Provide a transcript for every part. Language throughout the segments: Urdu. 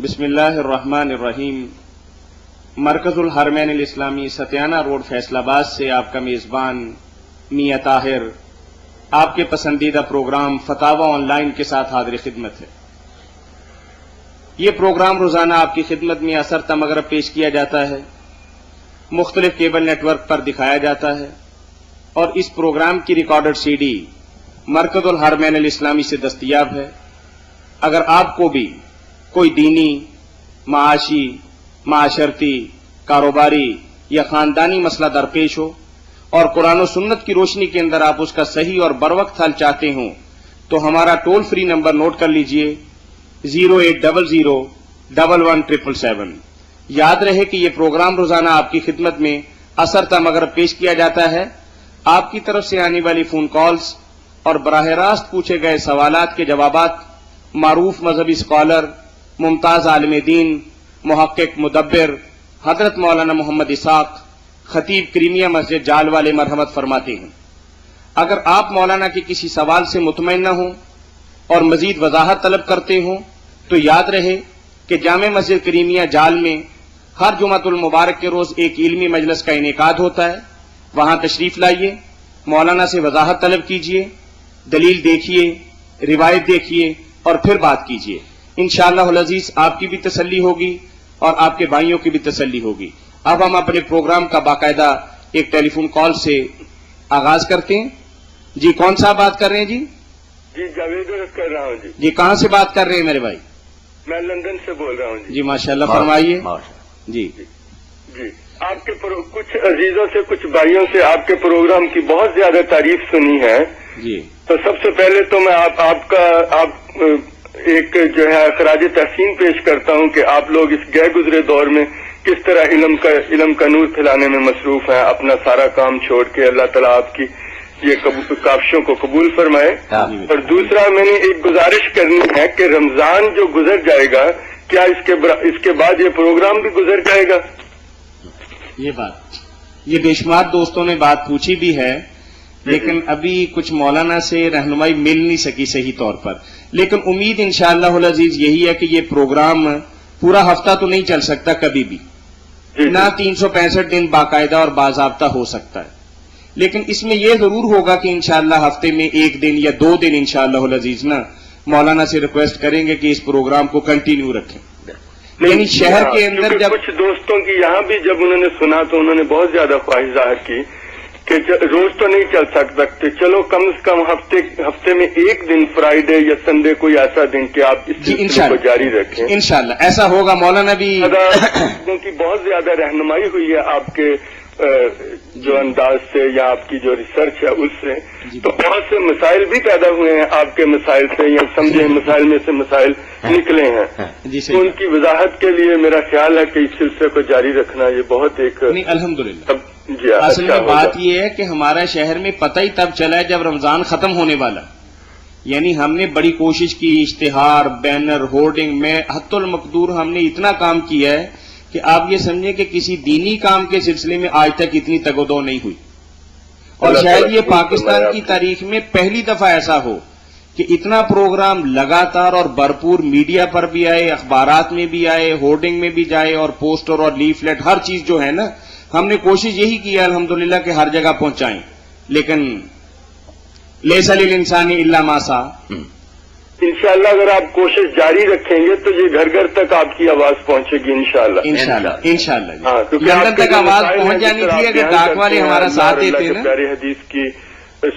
بسم اللہ الرحمن الرحیم۔ مرکز الحرمین الاسلامی ستیانہ روڈ فیصل آباد سے آپ کا میزبان میاں طاہر آپ کے پسندیدہ پروگرام فتاوی آن لائن کے ساتھ حاضر خدمت ہے۔ یہ پروگرام روزانہ آپ کی خدمت میں عصر تا مغرب پیش کیا جاتا ہے، مختلف کیبل نیٹ ورک پر دکھایا جاتا ہے، اور اس پروگرام کی ریکارڈڈ سی ڈی مرکز الحرمین الاسلامی سے دستیاب ہے۔ اگر آپ کو بھی کوئی دینی، معاشی، معاشرتی، کاروباری یا خاندانی مسئلہ درپیش ہو اور قرآن و سنت کی روشنی کے اندر آپ اس کا صحیح اور بروقت حل چاہتے ہوں تو ہمارا ٹول فری نمبر نوٹ کر لیجئے 08001177777۔ یاد رہے کہ یہ پروگرام روزانہ آپ کی خدمت میں عصر تا مغرب پیش کیا جاتا ہے۔ آپ کی طرف سے آنے والی فون کالز اور براہ راست پوچھے گئے سوالات کے جوابات معروف مذہبی اسکالر، ممتاز عالم دین، محقق مدبر حضرت مولانا محمد اسحاق خطیب کریمیا مسجد جال والے مرحمت فرماتے ہیں۔ اگر آپ مولانا کے کسی سوال سے مطمئن نہ ہوں اور مزید وضاحت طلب کرتے ہوں تو یاد رہے کہ جامع مسجد کریمیا جال میں ہر جمعۃ المبارک کے روز ایک علمی مجلس کا انعقاد ہوتا ہے۔ وہاں تشریف لائیے، مولانا سے وضاحت طلب کیجیے، دلیل دیکھیے، روایت دیکھیے اور پھر بات کیجیے۔ انشاءاللہ العزیز آپ کی بھی تسلی ہوگی اور آپ کے بھائیوں کی بھی تسلی ہوگی۔ اب ہم اپنے پروگرام کا باقاعدہ ایک ٹیلی فون کال سے آغاز کرتے ہیں۔ جی کون صاحب بات کر رہے ہیں؟ جی جاوید عرض کر رہا ہوں۔ جی کہاں سے بات کر رہے ہیں میرے بھائی؟ میں لندن سے بول رہا ہوں۔ جی ماشاءاللہ، فرمائیے۔ جی آپ کے کچھ عزیزوں سے، کچھ بھائیوں سے آپ کے پروگرام کی بہت زیادہ تعریف سنی ہے۔ جی تو سب سے پہلے تو میں آپ ایک جو ہے خراج تحسین پیش کرتا ہوں کہ آپ لوگ اس گئے گزرے دور میں کس طرح علم کا نور پھیلانے میں مصروف ہیں، اپنا سارا کام چھوڑ کے۔ اللہ تعالیٰ آپ کی یہ کاوشوں کو قبول فرمائے۔ اور دوسرا میں نے ایک گزارش کرنی ہے کہ رمضان جو گزر جائے گا، کیا اس کے بعد یہ پروگرام بھی گزر جائے گا؟ یہ بے شمار دوستوں نے بات پوچھی بھی ہے، لیکن ابھی کچھ مولانا سے رہنمائی مل نہیں سکی صحیح طور پر، لیکن امید انشاءاللہ العزیز یہی ہے کہ یہ پروگرام پورا ہفتہ تو نہیں چل سکتا کبھی بھی، نہ 365 دن باقاعدہ اور باضابطہ ہو سکتا ہے، لیکن اس میں یہ ضرور ہوگا کہ انشاءاللہ ہفتے میں 1 دن یا 2 دن انشاءاللہ العزیز مولانا سے ریکویسٹ کریں گے کہ اس پروگرام کو کنٹینیو رکھیں۔ یعنی شہر کے اندر جب کچھ دوستوں کی یہاں بھی جب انہوں نے سنا تو انہوں نے بہت زیادہ خواہش ظاہر کی کہ روز تو نہیں چل سکتے، چلو کم از کم ہفتے میں 1 دن فرائیڈے یا سنڈے کوئی ایسا دن کہ آپ اس سلسلے کو جاری رکھیں۔ انشاءاللہ ایسا ہوگا۔ مولانا بھی کی بہت زیادہ رہنمائی ہوئی ہے آپ کے جو انداز سے یا آپ کی جو ریسرچ ہے اس سے، تو بہت سے مسائل بھی پیدا ہوئے ہیں آپ کے مسائل سے، یا سمجھے مسائل میں سے مسائل نکلے ہیں۔ ان کی وضاحت کے لیے میرا خیال ہے کہ اس سلسلے کو جاری رکھنا یہ بہت ایک الحمدللہ۔ اصل میں بات یہ ہے کہ ہمارا شہر میں پتہ ہی تب چلا ہے جب رمضان ختم ہونے والا، یعنی ہم نے بڑی کوشش کی، اشتہار، بینر، ہورڈنگ میں حتی المقدور ہم نے اتنا کام کیا ہے کہ آپ یہ سمجھیں کہ کسی دینی کام کے سلسلے میں آج تک اتنی تگودو نہیں ہوئی، اور شاید یہ پاکستان کی تاریخ میں پہلی دفعہ ایسا ہو کہ اتنا پروگرام لگاتار اور بھرپور میڈیا پر بھی آئے، اخبارات میں بھی آئے، ہورڈنگ میں بھی جائے، اور پوسٹر اور لیفلیٹ ہر چیز جو ہے ہم نے کوشش یہی کی ہے الحمدللہ کہ ہر جگہ پہنچائیں، لیکن لیس للانسان الا ما سعی۔ انشاءاللہ اگر آپ کوشش جاری رکھیں گے تو یہ گھر گھر تک آپ کی آواز پہنچے گی انشاءاللہ۔ لندن تک آواز پہنچ جانی تھی اگر ڈاک والے ہمارا ساتھ دیتے نا، پیارے حدیث کی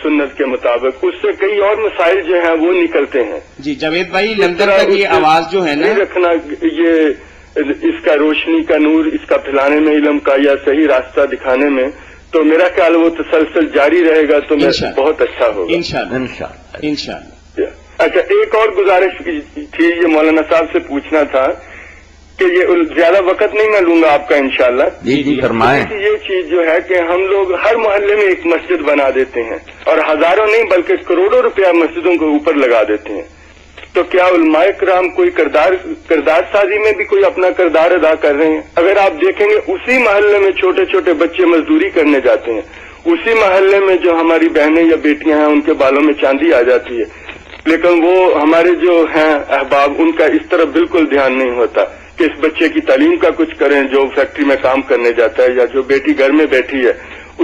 سنت کے مطابق، اس سے کئی اور مسائل جو ہیں وہ نکلتے ہیں۔ جی جاوید بھائی، لندن تک یہ آواز جو ہے نا رکھنا، یہ اس کا روشنی کا نور اس کا پھیلانے میں، علم کا یا صحیح راستہ دکھانے میں، تو میرا خیال وہ تسلسل جاری رہے گا تو بہت اچھا ہوگا انشاءاللہ۔ اچھا، ایک اور گزارش تھی، یہ مولانا صاحب سے پوچھنا تھا کہ یہ زیادہ وقت نہیں میں لوں گا آپ کا انشاءاللہ۔ جی فرمائیں۔ یہ چیز جو ہے کہ ہم لوگ ہر محلے میں ایک مسجد بنا دیتے ہیں، اور ہزاروں نہیں بلکہ کروڑوں روپیہ مسجدوں کے اوپر لگا دیتے ہیں، تو کیا علماء کرام کوئی کردار سازی میں بھی کوئی اپنا کردار ادا کر رہے ہیں؟ اگر آپ دیکھیں گے اسی محلے میں چھوٹے چھوٹے بچے مزدوری کرنے جاتے ہیں، اسی محلے میں جو ہماری بہنیں یا بیٹیاں ہیں ان کے بالوں میں چاندی آ جاتی ہے، لیکن وہ ہمارے جو ہیں احباب ان کا اس طرف بالکل دھیان نہیں ہوتا کہ اس بچے کی تعلیم کا کچھ کریں جو فیکٹری میں کام کرنے جاتا ہے، یا جو بیٹی گھر میں بیٹھی ہے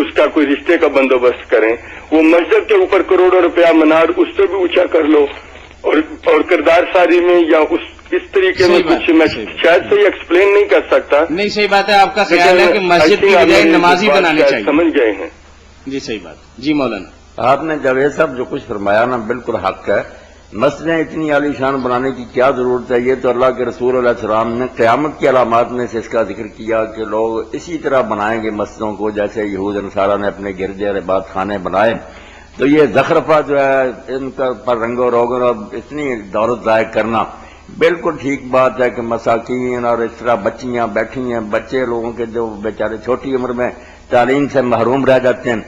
اس کا کوئی رشتے کا بندوبست کریں. وہ مسجد کے اوپر کروڑوں روپیہ منار اس سے بھی اونچا کر لو، اور کردار ساری میں یا اس طریقے میں کچھ میں شاید سے ایکسپلین نہیں کر سکتا. نہیں صحیح بات ہے، آپ کا خیال ہے کہ مسجد کی بجائے نمازی بنانے چاہیے. سمجھ گئے ہیں جی صحیح بات. جی مولانا آپ نے جاوید صاحب جو کچھ فرمایا نا بالکل حق ہے. مسجدیں اتنی عالی شان بنانے کی کیا ضرورت ہے؟ یہ تو اللہ کے رسول علیہ السلام نے قیامت کی علامات میں سے اس کا ذکر کیا کہ لوگ اسی طرح بنائیں گے مسجدوں کو جیسے یہود نصارہ نے اپنے گرجے اور عبادت خانے بنائے. تو یہ زخرفہ جو ہے ان کا پر رنگ و روغن اور اتنی دولت ضائع کرنا بالکل ٹھیک بات ہے کہ مساکین اور اس طرح بچیاں بیٹھی ہیں، بچے لوگوں کے جو بیچارے چھوٹی عمر میں تعلیم سے محروم رہ جاتے ہیں.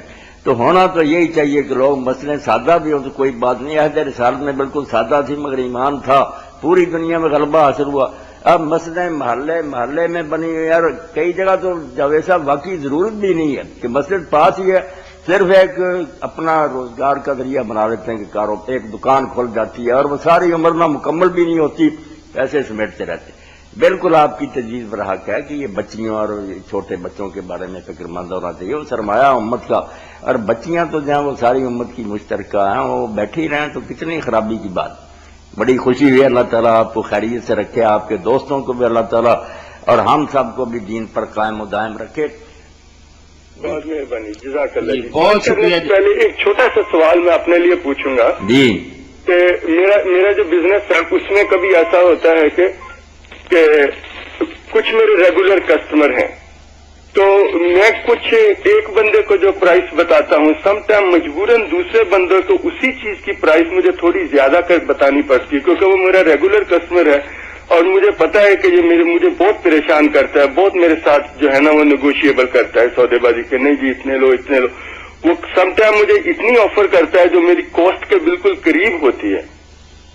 تو ہونا تو یہی چاہیے کہ لوگ مسئلے سادہ بھی ہو تو کوئی بات نہیں. عہد رسالت میں بالکل سادہ تھی مگر ایمان تھا، پوری دنیا میں غلبہ حاصل ہوا. اب مسئلے محلے میں بنی ہوئی اور کئی جگہ تو جاوید صاحب واقعی ضرورت بھی نہیں ہے کہ مسجد پاس ہی ہے، صرف ایک اپنا روزگار کا ذریعہ بنا لیتے ہیں کہ ایک دکان کھل جاتی ہے اور وہ ساری عمر میں مکمل بھی نہیں ہوتی، پیسے سمیٹتے رہتے. بالکل آپ کی تجویز پر حق ہے کہ یہ بچیوں اور چھوٹے بچوں کے بارے میں فکر مند ہونا چاہیے. وہ سرمایہ امت کا، اور بچیاں تو جہاں وہ ساری امت کی مشترکہ ہیں وہ بیٹھی رہیں تو کتنی خرابی کی بات. بڑی خوشی ہوئی. اللہ تعالیٰ آپ کو خیریت سے رکھے، آپ کے دوستوں کو بھی اللہ تعالیٰ اور ہم سب کو بھی دین پر قائم و دائم رکھے. بہت مہربانی، جزاک اللہ. بہت شکریہ. پہلے ایک چھوٹا سا سوال میں اپنے لیے پوچھوں گا جی کہ میرا جو بزنس ہے اس میں کبھی ایسا ہوتا ہے کہ کچھ میرے ریگولر کسٹمر ہیں، تو میں کچھ ایک بندے کو جو پرائس بتاتا ہوں سم ٹائم مجبوراً دوسرے بندے کو اسی چیز کی پرائس مجھے تھوڑی زیادہ کر بتانی پڑتی ہے کیونکہ وہ میرا ریگولر کسٹمر ہے اور مجھے پتا ہے کہ یہ مجھے بہت پریشان کرتا ہے، بہت میرے ساتھ جو ہے نا وہ نیگوشیبل کرتا ہے سودے بازی کے، نہیں جی اتنے لو اتنے لو. وہ سم ٹائم مجھے اتنی آفر کرتا ہے جو میری کاسٹ کے بالکل قریب ہوتی ہے.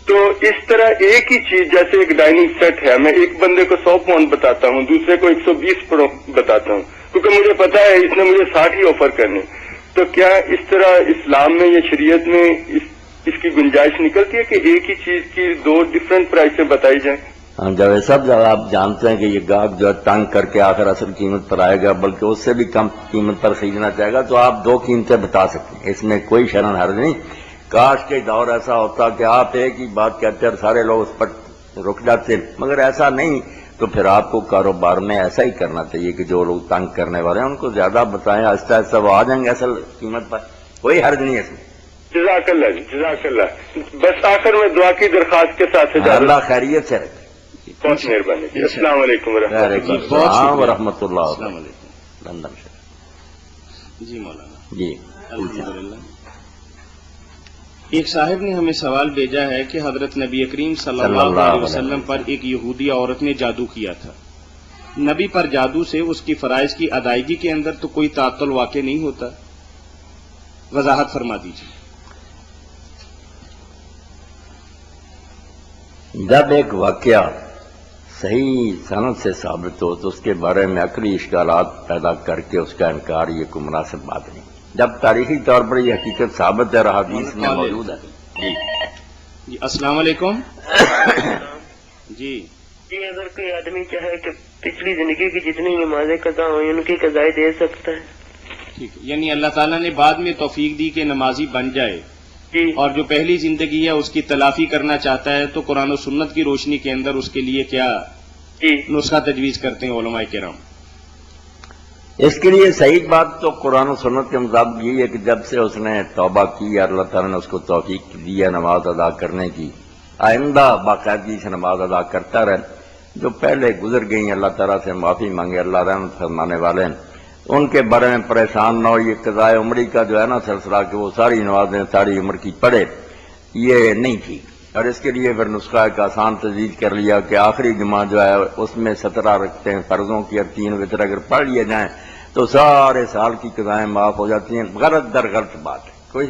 تو اس طرح ایک ہی چیز جیسے ایک ڈائننگ سیٹ ہے، میں ایک بندے کو 100 پاؤنڈ بتاتا ہوں، دوسرے کو 120 بتاتا ہوں کیونکہ مجھے پتا ہے اس نے مجھے 60 ہی آفر کرنی. تو کیا اس طرح اسلام میں یا شریعت میں اس کی گنجائش نکلتی ہے کہ ایک ہی چیز کی دو ڈفرینٹ پرائسیں بتائی جائیں؟ ہاں جاوید صاحب، جب آپ جانتے ہیں کہ یہ گاہک جو ہے تنگ کر کے آخر اصل قیمت پر آئے گا بلکہ اس سے بھی کم قیمت پر خریدنا چاہے گا تو آپ 2 قیمتیں بتا سکتے ہیں، اس میں کوئی شرن حرج نہیں. کاش کے دور ایسا ہوتا کہ آپ ایک ہی بات کہتے اور سارے لوگ اس پر رک جاتے، مگر ایسا نہیں. تو پھر آپ کو کاروبار میں ایسا ہی کرنا چاہیے کہ جو لوگ تنگ کرنے والے ہیں ان کو زیادہ بتائیں، آہستہ آہستہ وہ آ جائیں گے اصل قیمت پر، کوئی حرج نہیں ہے اس میں. جزاک اللہ جی، جزاک اللہ. بس آخر میں دعا کی درخواست کے ساتھ اللہ خیریت سے رکھے. بہت مہربانی. السلام علیکم وعلیکم السلام ورحمۃ اللہ. السلام علیکم. لندن سے جی مولانا. جی الحمدللہ. ایک صاحب نے ہمیں سوال بھیجا ہے کہ حضرت نبی کریم صلی اللہ علیہ وسلم پر ایک یہودی عورت نے جادو کیا تھا. نبی پر جادو سے اس کی فرائض کی ادائیگی کے اندر تو کوئی تعطل واقع نہیں ہوتا؟ وضاحت فرما دیجیے. جب ایک واقعہ صحیح سند سے ثابت ہو تو اس کے بارے میں عقلی اشکالات پیدا کر کے اس کا انکار یہ کوئی مناسب بات نہیں. جب تاریخی طور پر یہ حقیقت ثابت ہے اور حدیث میں موجود ہے. جی السلام علیکم. جی اگر کوئی آدمی چاہے کہ پچھلی زندگی کی جتنی نمازیں قضا ہوئی ان کی قضائی دے سکتا ہے؟ ٹھیک، یعنی اللہ تعالیٰ نے بعد میں توفیق دی کہ نمازی بن جائے جی. اور جو پہلی زندگی ہے اس کی تلافی کرنا چاہتا ہے تو قرآن و سنت کی روشنی کے اندر اس کے لیے کیا جی نسخہ تجویز کرتے ہیں علماء کرام؟ اس کے لیے صحیح بات تو قرآن و سنت کے مطابق یہی ہے کہ جب سے اس نے توبہ کی اللہ تعالیٰ نے اس کو توفیق دی ہے نماز ادا کرنے کی، آئندہ باقاعدگی سے نماز ادا کرتا رہے. جو پہلے گزر گئی اللہ تعالیٰ سے معافی مانگے، اللہ رحمت فرمانے والے ہیں، ان کے بارے میں پریشان نہ ہو. یہ قضاء عمری کا جو ہے نا سلسلہ کہ وہ ساری نمازیں ساری عمر کی پڑھے، یہ نہیں تھی. اور اس کے لیے پھر نسخہ ایک آسان تجویز کر لیا کہ آخری جمعہ جو ہے اس میں 17 رکھتے ہیں فرضوں کی اور 3 وتر اگر پڑھ لیے جائیں تو سارے سال کی قضائیں معاف ہو جاتی ہیں. غلط در غلط بات ہے،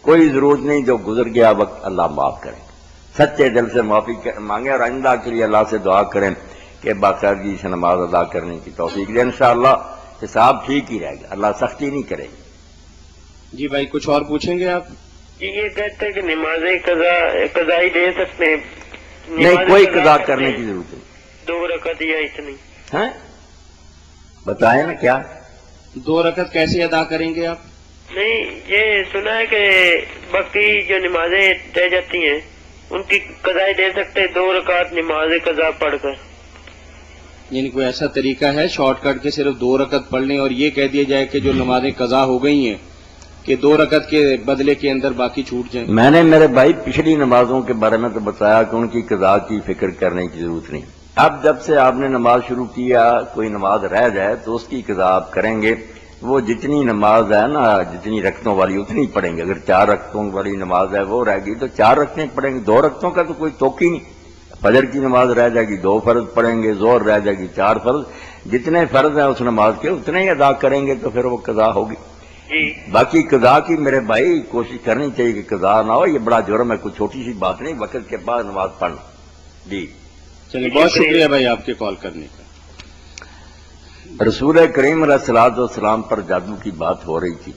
کوئی ضرورت نہیں. جو گزر گیا وقت اللہ معاف کرے. سچے دل سے معافی مانگے اور آئندہ کے لیے اللہ سے دعا کریں کہ باقاعدگی سے نماز ادا کرنے کی توفیق دے. انشاءاللہ حساب ٹھیک ہی رہے گا، اللہ سختی نہیں کرے گا. جی بھائی کچھ اور پوچھیں گے آپ؟ یہ کہتے ہیں کہ نمازیں قضائی دے سکتے ہیں. نہیں، کوئی قضا کرنے کی ضرورت نہیں. 2 رکعت یا اتنی. ہیں بتائیں نا کیا 2 رکعت کیسے ادا کریں گے آپ؟ نہیں، یہ سنا ہے کہ باقی جو نمازیں رہ جاتی ہیں ان کی قضائی دے سکتے ہیں 2 رکعت نماز قضا پڑھ کر. یعنی کوئی ایسا طریقہ ہے شارٹ کٹ کے صرف 2 رکعت پڑھ لیں اور یہ کہہ دیا جائے کہ جو نمازیں قضا ہو گئی ہیں کہ 2 رکعت کے بدلے کے اندر باقی چھوٹ جائیں؟ میں نے میرے بھائی پچھلی نمازوں کے بارے میں تو بتایا کہ ان کی قضا کی فکر کرنے کی ضرورت نہیں. اب جب سے آپ نے نماز شروع کیا کوئی نماز رہ جائے تو اس کی قضا آپ کریں گے. وہ جتنی نماز ہے نا جتنی رکعتوں والی اتنی پڑھیں گے. اگر 4 رکعتوں والی نماز ہے وہ رہ گئی تو 4 رکعتیں پڑھیں گے. 2 رکعتوں کا تو کوئی توقع ہی نہیں. فجر کی نماز رہ جائے گی 2 فرض پڑھیں گے. ظہر رہ جائے گی 4 فرض. جتنے فرض ہیں اس نماز کے اتنے ہی ادا کریں گے تو پھر وہ قضا ہوگی. باقی قضا کی میرے بھائی کوشش کرنی چاہیے کہ قضا نہ ہو. یہ بڑا جرم ہے. کوئی چھوٹی سی بات نہیں وقت کے بعد نماز پڑھنا. جی چلیے بہت شکریہ بھائی آپ کے کال کرنے کا. رسول کریم علیہ الصلوۃ والسلام پر جادو کی بات ہو رہی تھی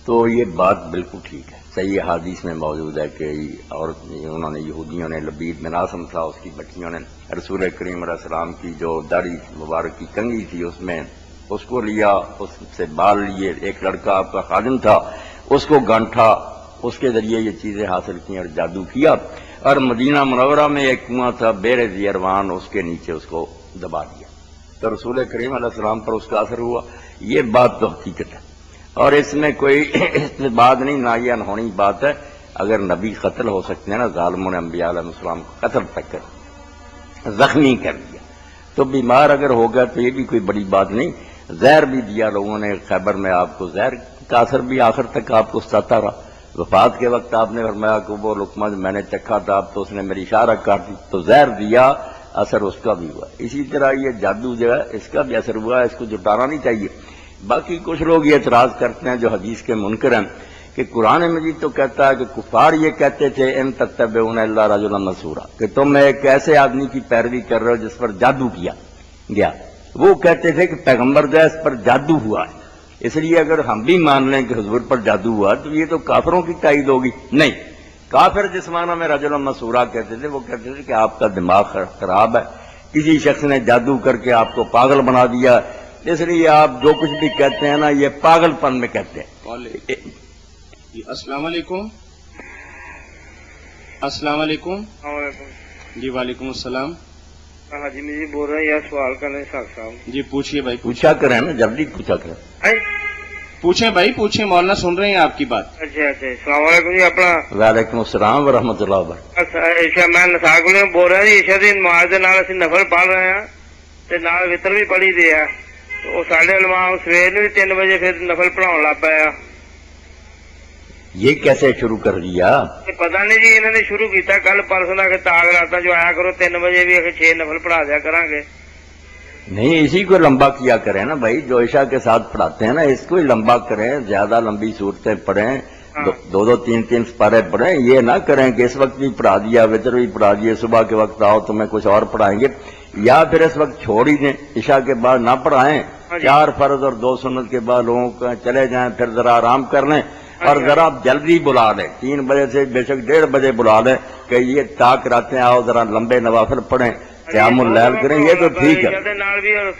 تو یہ بات بالکل ٹھیک ہے. صحیح حدیث میں موجود ہے کہ انہوں نے یہودیوں نے لبید مناسم تھا اس کی بچیوں نے رسول کریم علیہ السلام کی جو داڑھی مبارک کی کنگھی تھی اس میں اس کو لیا, اس سے بال لیے. ایک لڑکا آپ کا خادم تھا اس کو گانٹھا, اس کے ذریعے یہ چیزیں حاصل کی اور جادو کیا. اور مدینہ منورہ میں ایک کنواں تھا بیر ذیروان, اس کے نیچے اس کو دبا دیا تو رسول کریم علیہ السلام پر اس کا اثر ہوا. یہ بات تو حقیقت ہے اور اس میں کوئی بات نہیں نہ یہ انہونی بات ہے. اگر نبی قتل ہو سکتے ہیں نا, ظالموں نے انبیاء علیہ السلام کو قتل تک کر زخمی کر دیا تو بیمار اگر ہوگا تو یہ بھی کوئی بڑی بات نہیں. زہر بھی دیا لوگوں نے خیبر میں آپ کو, زہر کا اثر بھی آخر تک آپ کو ستا رہا. وفات کے وقت آپ نے فرمایا کہ وہ لقمہ میں نے چکھا تھا تو اس نے میری اشارہ کاٹ دی تو زہر دیا, اثر اس کا بھی ہوا. اسی طرح یہ جادو جو ہے اس کا بھی اثر ہوا, اس کو جٹانا نہیں چاہیے. باقی کچھ لوگ یہ اعتراض کرتے ہیں جو حدیث کے منکر ہیں کہ قرآن مجید تو کہتا ہے کہ کفار یہ کہتے تھے ان تتبعون الا رجلا مسحورا, کہ تم ایک ایسے آدمی کی پیروی کر رہے ہو جس پر جادو کیا گیا. وہ کہتے تھے کہ پیغمبر جو ہے اس پر جادو ہوا ہے, اس لیے اگر ہم بھی مان لیں کہ حضور پر جادو ہوا تو یہ تو کافروں کی تائید ہوگی. نہیں, کافر جس معنی میں رجلا مسحورا کہتے تھے وہ کہتے تھے کہ آپ کا دماغ خراب ہے, کسی شخص نے جادو کر کے آپ کو پاگل بنا دیا, اس لیے آپ جو کچھ بھی کہتے ہیں نا یہ پاگل پن میں کہتے ہیں. السلام علیکم. السلام علیکم. جی وعلیکم السلام. ہاں جی میں بول رہا ہوں یہ سوال کرنے صاحب. جی پوچھیے بھائی. پوچھا کریں نا, جلدی پوچھا کریں. پوچھیں بھائی پوچھیں, مولانا سن رہے ہیں آپ کی بات. اچھا اچھا السلام علیکم جی. اپنا وعلیکم السلام ورحمۃ اللہ وبرکاتہ. میں نساق بول رہا جی. عشاء دی نماز دے نال اسی نفل پڑھ رہے ہیں تے نال وتر بھی پڑھی دی ہے. وہ ساڈے علماء سویر بھی 3 بجے پھر نفل پڑھاؤن لگ پیا. یہ کیسے شروع کر دیا؟ پتا نہیں جی, انہوں نے شروع کیتا کل پرسوں کہ تاغ رات جو آیا کرو 3 بجے بھی 6 نفل پڑھا دیا کریں گے. نہیں, اسی کو لمبا کیا کریں نا بھائی. جو عشاء کے ساتھ پڑھاتے ہیں نا اس کو ہی لمبا کریں, زیادہ لمبی صورتیں پڑھیں, 2 3 سپارے پڑھیں. یہ نہ کریں کہ اس وقت بھی پڑھا دیا وتر بھی پڑھا دیے, صبح کے وقت آؤ تو میں کچھ اور پڑھائیں گے, یا پھر اس وقت چھوڑ ہی دیں, عشاء کے بعد نہ پڑھائیں. 4 فرض اور 2 سنت کے بعد لوگوں کو چلے جائیں, پھر ذرا آرام کر لیں اور ذرا جلدی بلا لیں. 3 بجے سے بے شک 1:30 بجے بلا لیں کہ یہ تاک راتیں آؤ, ذرا لمبے نوافل پڑھیں, قیام اللیل کریں. یہ تو ٹھیک ہے.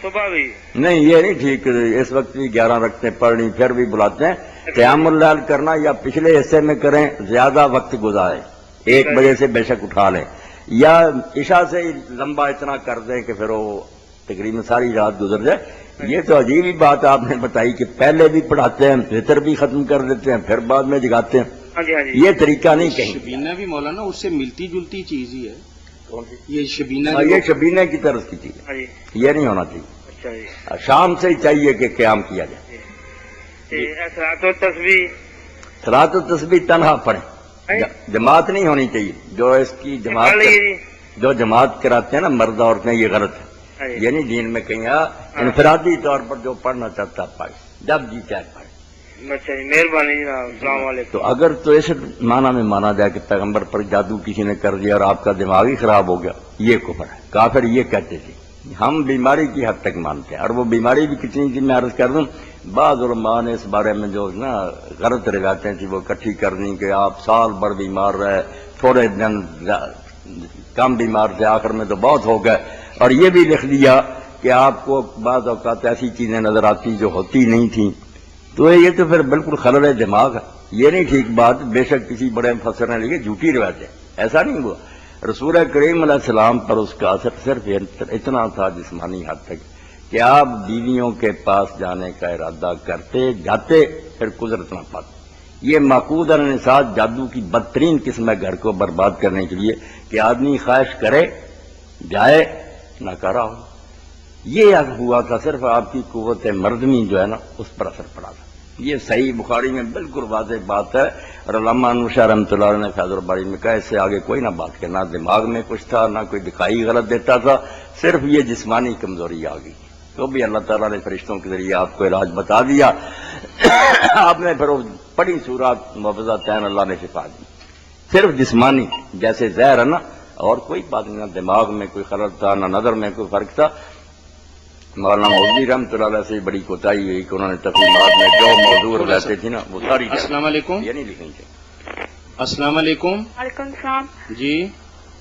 صبح بھی نہیں, یہ نہیں ٹھیک. اس وقت بھی 11 رکھتے پڑھنی پھر بھی بلاتے ہیں. قیام اللیل کرنا یا پچھلے حصے میں کریں, زیادہ وقت گزاریں, 1 بجے سے بے شک اٹھا لیں, یا عشاء سے ہی لمبا اتنا کر دیں کہ پھر وہ تقریباً ساری رات گزر جائے. یہ تو عجیب ہی بات آپ نے بتائی کہ پہلے بھی پڑھاتے ہیں وتر بھی ختم کر دیتے ہیں پھر بعد میں جگاتے ہیں. یہ طریقہ نہیں کہیں. شبینہ بھی مولانا اس سے ملتی جلتی چیز ہی ہے. یہ شبینہ یہ شبینہ کی طرف کی چیز ہے, یہ نہیں ہونا چاہیے. شام سے ہی چاہیے کہ قیام کیا جائے. صلاۃ التسبیح تنہا پڑھیں, جماعت نہیں ہونی چاہیے. جو اس کی جماعت کراتے ہیں نا مرد عورتیں, یہ غلط ہے. یہ نہیں دین میں کہیں انفرادی طور پر جو پڑھنا چاہتا پڑھے, جب جی چاہے پڑھے. اچھا جی مہربانی جناب. السلام علیکم. تو اگر تو اس معنی میں مانا جائے کہ پیغمبر پر جادو کسی نے کر دیا اور آپ کا دماغ ہی خراب ہو گیا, یہ کفر ہے. کافر یہ کہتے تھے ہم بیماری کی حد تک مانتے ہیں، اور وہ بیماری بھی کتنی تھی میں عرض کر دوں، بعض علماء نے اس بارے میں جو نا غلط روایتیں تھیں وہ اکٹھی کر دیں کہ آپ سال بھر بیمار رہے، تھوڑے دن کم بیمار تھے، آخر میں تو بہت ہو گئے، اور یہ بھی لکھ دیا کہ آپ کو بعض اوقات ایسی چیزیں نظر آتی جو ہوتی نہیں تھیں، تو یہ تو پھر بالکل خلل دماغ ہے، یہ نہیں ٹھیک بات۔ بے شک کسی بڑے مفسر نے لکھی جھوٹی روایت ہے، ایسا نہیں ہوا۔ رسول کریم علیہ السلام پر اس کا اثر صرف اتنا تھا جسمانی حد تک کہ آپ بیویوں کے پاس جانے کا ارادہ کرتے جاتے پھر قدرت نہ پاتے۔ یہ معقود النساء جادو کی بدترین قسم ہے گھر کو برباد کرنے کے لیے کہ آدمی خواہش کرے جائے نہ کرا ہو۔ یہ ہوا تھا، صرف آپ کی قوت مردمی جو ہے نا اس پر اثر پڑا تھا۔ یہ صحیح بخاری میں بالکل واضح بات ہے، اور علامہ انوشا رحمۃ اللہ علیہ نے فیض الباری میں کہا اس سے آگے کوئی نہ بات کرنا، نہ دماغ میں کچھ تھا، نہ کوئی دکھائی غلط دیتا تھا، صرف یہ جسمانی کمزوری آ گئی، تو بھی اللہ تعالیٰ نے فرشتوں کے ذریعے آپ کو علاج بتا دیا، آپ نے پھر وہ بڑی صورت معوذتین اللہ نے شفا دی، صرف جسمانی جیسے زہر ہے نا، اور کوئی بات نہیں، نہ دماغ میں کوئی خلل تھا، نہ نظر میں کوئی فرق تھا۔ مولانا مودودی رحمۃ اللہ علیہ سے بڑی کوتاہی ہوئی کہ انہوں نے تفہیمات میں جو موضوع رہتے تھی نا وہ ساری السلام علیکم۔ یہ نہیں لکھنی چاہیے۔ السلام علیکم۔ وعلیکم السلام۔ جی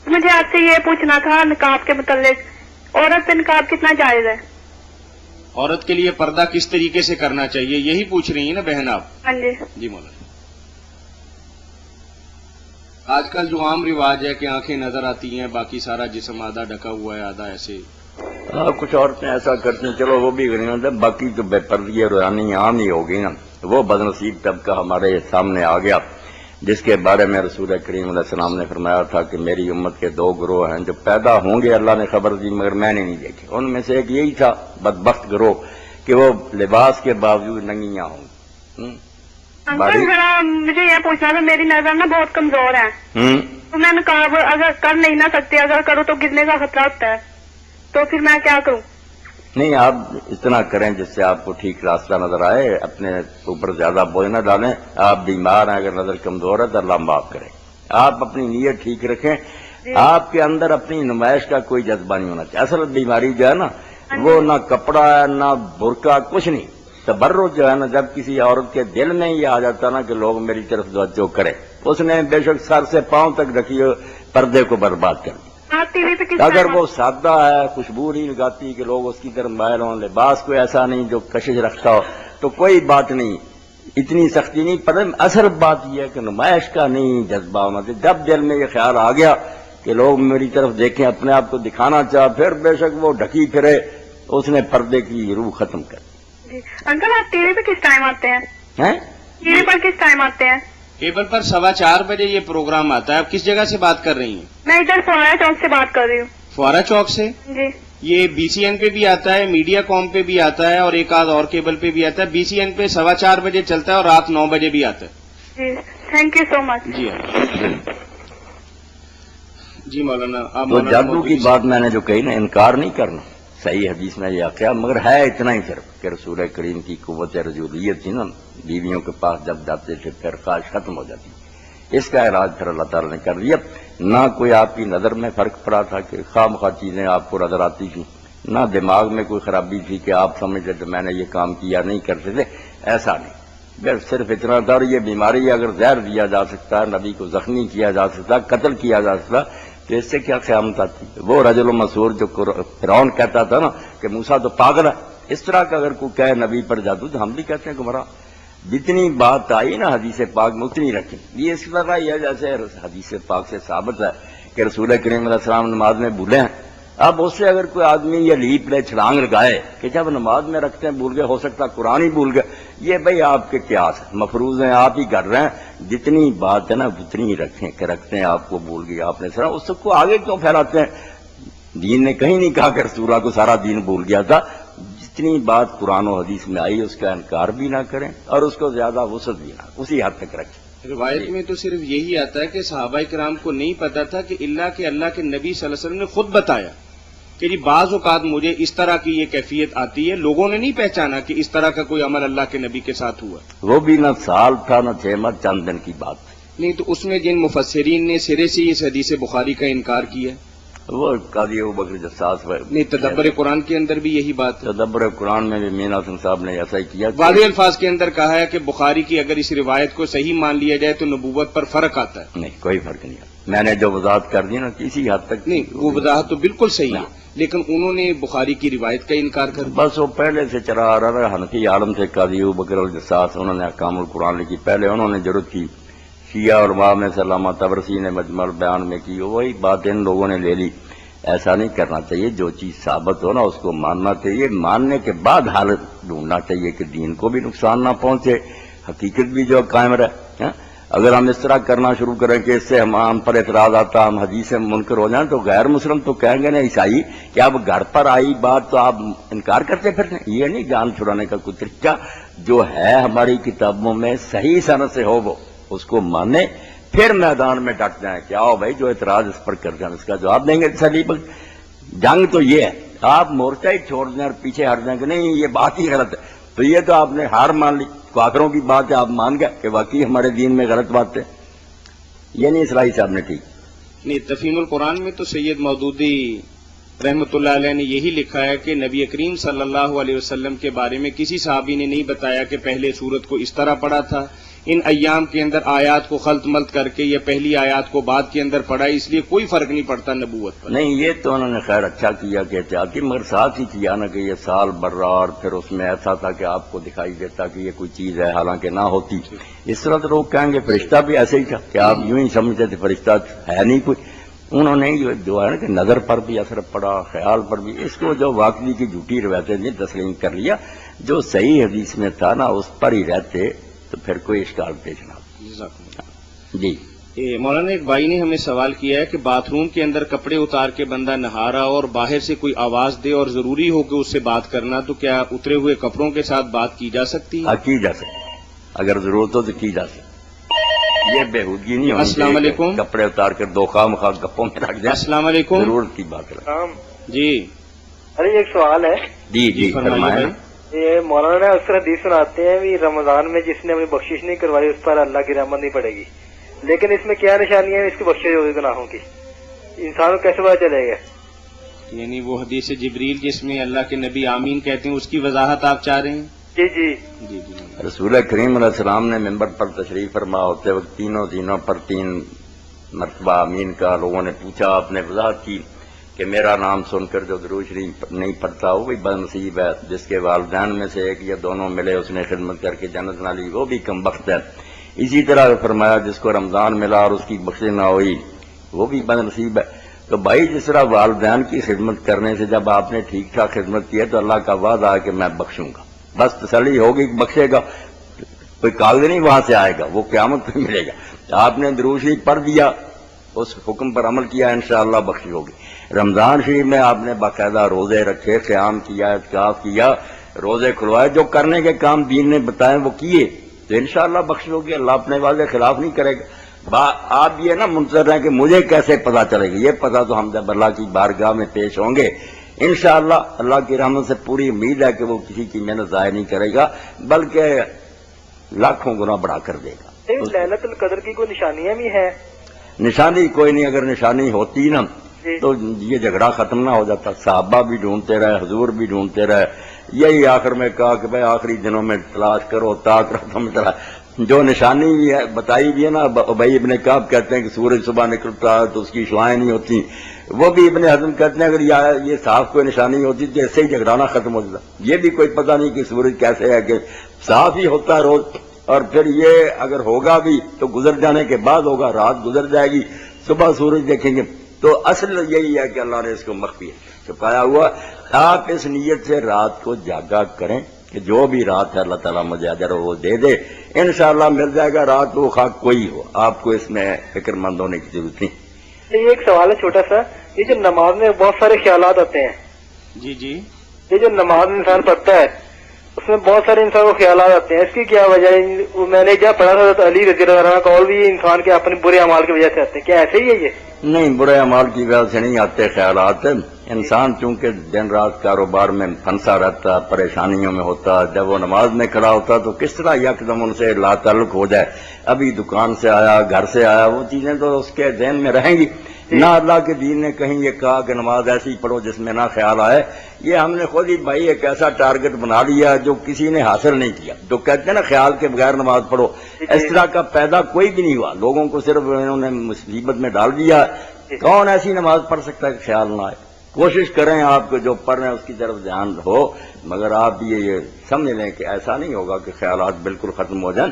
مجھے آپ سے یہ پوچھنا تھا نقاب کے متعلق، عورت پہ نقاب کتنا جائز ہے؟ عورت کے لیے پردہ کس طریقے سے کرنا چاہیے یہی پوچھ رہی ہیں نا بہن آپ؟ ہاں جی۔ جی مولانا، آج کل جو عام رواج ہے کہ آنکھیں نظر آتی ہیں، باقی سارا جسم آدھا ڈھکا ہوا ہے، آدھا ایسے۔ کچھ عورتیں ایسا کرتی ہیں، چلو وہ بھی غنیمت ہے، باقی جو بے پردگی روحانی عام ہی ہوگی نا، وہ بدنصیب طبقہ ہمارے سامنے آ گیا، جس کے بارے میں رسول کریم علیہ السلام نے فرمایا تھا کہ میری امت کے دو گروہ ہیں جو پیدا ہوں گے، اللہ نے خبر دی مگر میں نے نہیں دیکھے۔ ان میں سے ایک یہی تھا بدبخت گروہ کہ وہ لباس کے باوجود ننگیاں ہوں۔ انکل ذرا مجھے یہ پوچھنا تھا، میری نظر نا بہت کمزور ہے، تو میں نقاب اگر کر نہیں نہ سکتی، اگر کروں تو گرنے کا خطرہ ہوتا ہے، تو پھر میں کیا کروں؟ نہیں، آپ اتنا کریں جس سے آپ کو ٹھیک راستہ نظر آئے، اپنے اوپر زیادہ بوجھ نہ ڈالیں۔ آپ بیمار ہیں، اگر نظر کمزور ہے تو اللہ معاف کرے۔ آپ اپنی نیت ٹھیک رکھیں، آپ کے اندر اپنی نمائش کا کوئی جذبہ نہیں ہونا چاہیے۔ اصل بیماری جو ہے نا وہ نہ کپڑا ہے نہ برقع، کچھ نہیں۔ تبرج جو ہے نا، جب کسی عورت کے دل میں یہ آ جاتا نا کہ لوگ میری طرف توجہ کریں، اس نے بے شک سر سے پاؤں تک رکھی پردے کو برباد کر دیا۔ آپ ٹی وی پہ کس اگر وہ سادہ ہے، خوشبو نہیں لگاتی کہ لوگ اس کی طرف مائل ہوں، لباس کوئی ایسا نہیں جو کشش رکھتا ہو، تو کوئی بات نہیں، اتنی سختی نہیں۔ پر اصل بات یہ ہے کہ نمائش کا نہیں جذبہ ہونا چاہیے۔ جب دل میں یہ خیال آ گیا کہ لوگ میری طرف دیکھیں، اپنے آپ کو دکھانا چاہ، پھر بے شک وہ ڈھکی پھرے، اس نے پردے کی روح ختم کر دی۔ انکل آپ ٹی وی پہ کس ٹائم آتے ہیں؟ ٹی وی پر کس ٹائم آتے ہیں؟ کیبل پر 4:15 بجے یہ پروگرام آتا ہے۔ آپ کس جگہ سے بات کر رہی ہیں؟ میں ادھر فوارہ چوک سے بات کر رہی ہوں۔ فوارہ چوک سے؟ جی۔ یہ بی سی این پہ بھی آتا ہے، میڈیا کام پہ بھی آتا ہے، اور ایک آدھ اور کیبل پہ بھی آتا ہے۔ بی سی این پہ 4:15 بجے چلتا ہے اور رات 9 بجے بھی آتا ہے۔ جی تھینک یو سو مچ۔ جی جی مولانا، آپ تو جادو کی بات میں نے جو کہی نا، انکار نہیں کرنا، صحیح حدیث میں یہ آخیا، مگر ہے اتنا ہی صرف کہ رسول کریم کی قوت رجولیت تھی نا، بیویوں کے پاس جب جاتے تھے پھر خواہش ختم ہو جاتی، اس کا علاج پھر اللہ تعالیٰ نے کر دیا۔ نہ کوئی آپ کی نظر میں فرق پڑا تھا کہ خواہ مخواہ چیزیں آپ کو نظر آتی تھیں، نہ دماغ میں کوئی خرابی تھی کہ آپ سمجھتے تھے میں نے یہ کام کیا نہیں کرتے تھے، ایسا نہیں، بس صرف اتنا تھا۔ اور یہ بیماری اگر زہر دیا جا سکتا ہے، نبی کو زخمی کیا جا سکتا، قتل کیا جا سکتا، تو اس سے کیا قیامت آتی؟ وہ رجل مسعور جو فرعون کہتا تھا نا کہ موسیٰ تو پاگل ہے، اس طرح کا اگر کوئی کہے نبی پر جادو تو ہم بھی کہتے ہیں گمراہ۔ جتنی بات آئی نا حدیث پاک میں اتنی رکھیں۔ یہ اس طرح یہ جیسے حدیث پاک سے ثابت ہے کہ رسول کریم علیہ السلام نماز میں بھولے ہیں، اب اس سے اگر کوئی آدمی یہ لیپ لے چھلانگ لگائے کہ جب نماز میں رکھتے ہیں بھول گئے، ہو سکتا قرآن ہی بھول گئے، یہ بھائی آپ کے قیاس مفروض ہیں، آپ ہی کر رہے ہیں۔ جتنی بات ہے نا اتنی ہی رکھیں کہ رکھتے ہیں آپ کو بھول گیا آپ نے سر، اس کو آگے کیوں پھیلاتے ہیں؟ دین نے کہیں نہیں کہا کہ رسول اللہ کو سارا دین بھول گیا تھا۔ جتنی بات قرآن و حدیث میں آئی اس کا انکار بھی نہ کریں اور اس کو زیادہ وسعت بھی نہ، اسی حد تک رکھیں۔ روایت میں تو صرف یہی آتا ہے کہ صحابہ کرام کو نہیں پتا تھا کہ اللہ کے نبی صلی اللہ علیہ وسلم نے خود بتایا کہ جی بعض اوقات مجھے اس طرح کی یہ کیفیت آتی ہے، لوگوں نے نہیں پہچانا کہ اس طرح کا کوئی عمل اللہ کے نبی کے ساتھ ہوا۔ وہ بھی نہ سال تھا نہ 6 ماہ، چند دن کی بات تھی۔ نہیں تو اس میں جن مفسرین نے سرے سے اس حدیث بخاری کا انکار کیا، وہ قاضی ابوبکر جساس نہیں، تدبر قرآن کے اندر بھی یہی بات ہے. تدبر قرآن میں بھی مین حسن صاحب نے ایسا ہی کیا. واضح الفاظ کے اندر کہا ہے کہ بخاری کی اگر اس روایت کو صحیح مان لیا جائے تو نبوت پر فرق آتا ہے. نہیں، کوئی فرق نہیں. میں نے جو وضاحت کر دی نا کسی حد تک نہیں، وہ وضاحت تو بالکل صحیح ہے، لیکن انہوں نے بخاری کی روایت کا انکار کر دیا. بس وہ پہلے سے چلا آ رہا ہے. حنفی عالم سے قاضی ابوبکر الجساس، انہوں نے احکام القرآن لکھی. پہلے انہوں نے ضرورت کی، شیعہ علماء میں سے علامہ طبرسی نے مجمع البیان میں کی، وہی بات ان لوگوں نے لے لی. ایسا نہیں کرنا چاہیے. جو چیز ثابت ہو نا اس کو ماننا چاہیے. ماننے کے بعد حالت ڈھونڈنا چاہیے کہ دین کو بھی نقصان نہ پہنچے، حقیقت بھی جو قائم رہے. اگر ہم اس طرح کرنا شروع کریں کہ اس سے ہم پر اعتراض آتا، ہم حدیث سے منکر ہو جائیں، تو غیر مسلم تو کہیں گے نا عیسائی کہ اب گھر پر آئی بات تو آپ انکار کرتے پھرتے. یہ نہیں جان چھڑانے کا کوئی طریقہ. جو ہے ہماری کتابوں میں صحیح سند سے ہو وہ اس کو مانے، پھر میدان میں ڈٹ جائیں. کیا ہو بھائی جو اعتراض اس پر کر جائیں اس کا جواب دیں گے. سلیب جنگ تو یہ ہے، آپ مورچہ ہی چھوڑ دیں اور پیچھے ہٹ جائیں کہ نہیں یہ بات ہی غلط ہے، تو یہ تو آپ نے ہار مان لی. کافروں کی بات ہے، آپ مان گئے کہ واقعی ہمارے دین میں غلط بات ہے. یہ نہیں اسرائیل صاحب نے ٹھیک. نہیں، تفہیم القرآن میں تو سید مودودی رحمۃ اللہ علیہ نے یہی لکھا ہے کہ نبی کریم صلی اللہ علیہ وسلم کے بارے میں کسی صحابی نے نہیں بتایا کہ پہلے سورت کو اس طرح پڑھا تھا، ان ایام کے اندر آیات کو خلط ملط کر کے یا پہلی آیات کو بعد کے اندر پڑھا، اس لیے کوئی فرق نہیں پڑتا نبوت پر. نہیں، یہ تو انہوں نے خیر اچھا کیا کہ احتیاطی، مگر ساتھ ہی کیا نا کہ یہ سال بڑھ رہا اور پھر اس میں ایسا تھا کہ آپ کو دکھائی دیتا کہ یہ کوئی چیز ہے حالانکہ نہ ہوتی. اس طرح تو لوگ کہیں گے فرشتہ بھی ایسے ہی تھا کہ آپ یوں ہی سمجھتے تھے فرشتہ ہے نہیں کوئی. انہوں نے جو ہے نا کہ نظر پر بھی اثر پڑا، خیال پر بھی. اس کو جو واقعی کی جھوٹی روایتیں نہیں تسلیم کر لیا، جو صحیح حدیث میں تھا نا اس پر ہی رہتے تو پھر کوئی اشکال پیش نہ. جی مولانا، ایک بھائی نے ہمیں سوال کیا ہے کہ باتھ روم کے اندر کپڑے اتار کے بندہ نہا رہا اور باہر سے کوئی آواز دے اور ضروری ہو کہ اس سے بات کرنا، تو کیا اترے ہوئے کپڑوں کے ساتھ بات کی جا سکتی ہے؟ کی جا سکتی، اگر ضرورت ہو تو کی جا سکتی. یہ بےہودگی نہیں ہونی. السلام علیکم. کپڑے اتار کر دو خواہ مخواہ گپوں میں رکھ دیں. السلام علیکم. ضرورت کی بات ہے. جی ارے ایک سوال ہے. جی فرمائیں. یہ مولانا اکثر حدیث سناتے ہیں بھی رمضان میں جس نے اپنی بخشش نہیں کروائی اس پر اللہ کی رحمت نہیں پڑے گی، لیکن اس میں کیا نشانی ہے اس کی بخشش ہوگی گناہوں کی؟ انسان کو کیسے پتا چلے گا؟ یعنی وہ حدیث جبریل جس میں اللہ کے نبی آمین کہتے ہیں، اس کی وضاحت آپ چاہ رہے ہیں؟ جی جی جی جی. رسول کریم علیہ السلام نے ممبر پر تشریف فرما ہوتے وقت تینوں دینوں پر 3 مرتبہ آمین کا لوگوں نے پوچھا. آپ نے وضاحت کی کہ میرا نام سن کر جو درود شریف نہیں پڑھتا وہ بھی بد نصیب ہے، جس کے والدین میں سے ایک یا دونوں ملے اس نے خدمت کر کے جنت نہ لی وہ بھی کم بخت ہے. اسی طرح فرمایا جس کو رمضان ملا اور اس کی بخشش نہ ہوئی وہ بھی بد نصیب ہے. تو بھائی جس طرح والدین کی خدمت کرنے سے جب آپ نے ٹھیک ٹھاک خدمت کی ہے تو اللہ کا وعدہ ہے کہ میں بخشوں گا، بس تسلی ہوگی کہ بخشے گا. کوئی کاغذ نہیں وہاں سے آئے گا، وہ قیامت پہ ملے گا. آپ نے درود شریف پڑھ دیا، اس حکم پر عمل کیا، انشاءاللہ بخشش ہوگی. رمضان شریف میں آپ نے باقاعدہ روزے رکھے، قیام کیا، اعتکاف کیا، روزے کھلوائے، جو کرنے کے کام دین نے بتائے وہ کیے تو انشاءاللہ بخشش ہوگی. اللہ اپنے وعدے خلاف نہیں کرے گا. آپ یہ نہ منتظر رہیں کہ مجھے کیسے پتا چلے گا. یہ پتا تو ہم جب اللہ کی بارگاہ میں پیش ہوں گے انشاءاللہ اللہ کی رحمت سے پوری امید ہے کہ وہ کسی کی محنت ضائع نہیں کرے گا بلکہ لاکھوں گنا بڑھا کر دے گا. ليلۃ القدر کی کوئی نشانیاں بھی ہیں؟ نشانی کوئی نہیں. اگر نشانی ہوتی نا تو یہ جھگڑا ختم نہ ہو جاتا. صحابہ بھی ڈھونڈتے رہے، حضور بھی ڈھونڈتے رہے. یہی آخر میں کہا کہ بھائی آخری دنوں میں تلاش کرو، تاک رہو. تم جو نشانی بھی ہے بتائی بھی ہے نا، ابی ابن کعب کہتے ہیں کہ سورج صبح نکلتا ہے تو اس کی شعائیں نہیں ہوتی. وہ بھی ابن حزم کہتے ہیں اگر یہ صاف کوئی نشانی ہوتی تو ایسے ہی جھگڑانا ختم ہو جاتا. یہ بھی کوئی پتہ نہیں کہ سورج کیسے ہے، کہ صاف ہی ہوتا ہے روز. اور پھر یہ اگر ہوگا بھی تو گزر جانے کے بعد ہوگا، رات گزر جائے گی، صبح سورج دیکھیں گے. تو اصل یہی ہے کہ اللہ نے اس کو مخفی چھپایا ہوا. آپ اس نیت سے رات کو جاگا کریں کہ جو بھی رات ہے اللہ تعالیٰ مجھے اجر وہ دے دے، انشاءاللہ مل جائے گا. رات وہ خاک کوئی ہو، آپ کو اس میں فکر مند ہونے کی ضرورت نہیں. یہ ایک سوال ہے چھوٹا سا. یہ جو نماز میں بہت سارے خیالات آتے ہیں، جی جی، یہ جو نماز انسان پڑھتا ہے اس میں بہت سارے انسان کو خیالات آتے ہیں، اس کی کیا وجہ ہے؟ میں نے جب پڑھا تھا تو علی رضی اللہ عنہ قول بھی انسان کے اپنے برے اعمال کی وجہ سے آتے ہیں، کیا ایسے ہی ہے یہ؟ نہیں، برے اعمال کی وجہ سے نہیں آتے خیالات. انسان چونکہ دن رات کاروبار میں پھنسا رہتا، پریشانیوں میں ہوتا، جب وہ نماز میں کھڑا ہوتا تو کس طرح یکدم ان سے لا تعلق ہو جائے. ابھی دکان سے آیا، گھر سے آیا، وہ چیزیں تو اس کے ذہن میں رہیں گی. نہ اللہ کے دین نے کہیں یہ کہا کہ نماز ایسی پڑھو جس میں نہ خیال آئے. یہ ہم نے خود ہی بھائی ایک ایسا ٹارگٹ بنا لیا جو کسی نے حاصل نہیں کیا. جو کہتے ہیں نا خیال کے بغیر نماز پڑھو, اس طرح کا پیدا کوئی بھی نہیں ہوا. لوگوں کو صرف انہوں نے مصیبت میں ڈال دیا. کون ایسی نماز پڑھ سکتا ہے کہ خیال نہ آئے؟ کوشش کریں آپ کو جو پڑھ رہے ہیں اس کی طرف دھیان ہو, مگر آپ یہ سمجھ لیں کہ ایسا نہیں ہوگا کہ خیالات بالکل ختم ہو جائیں.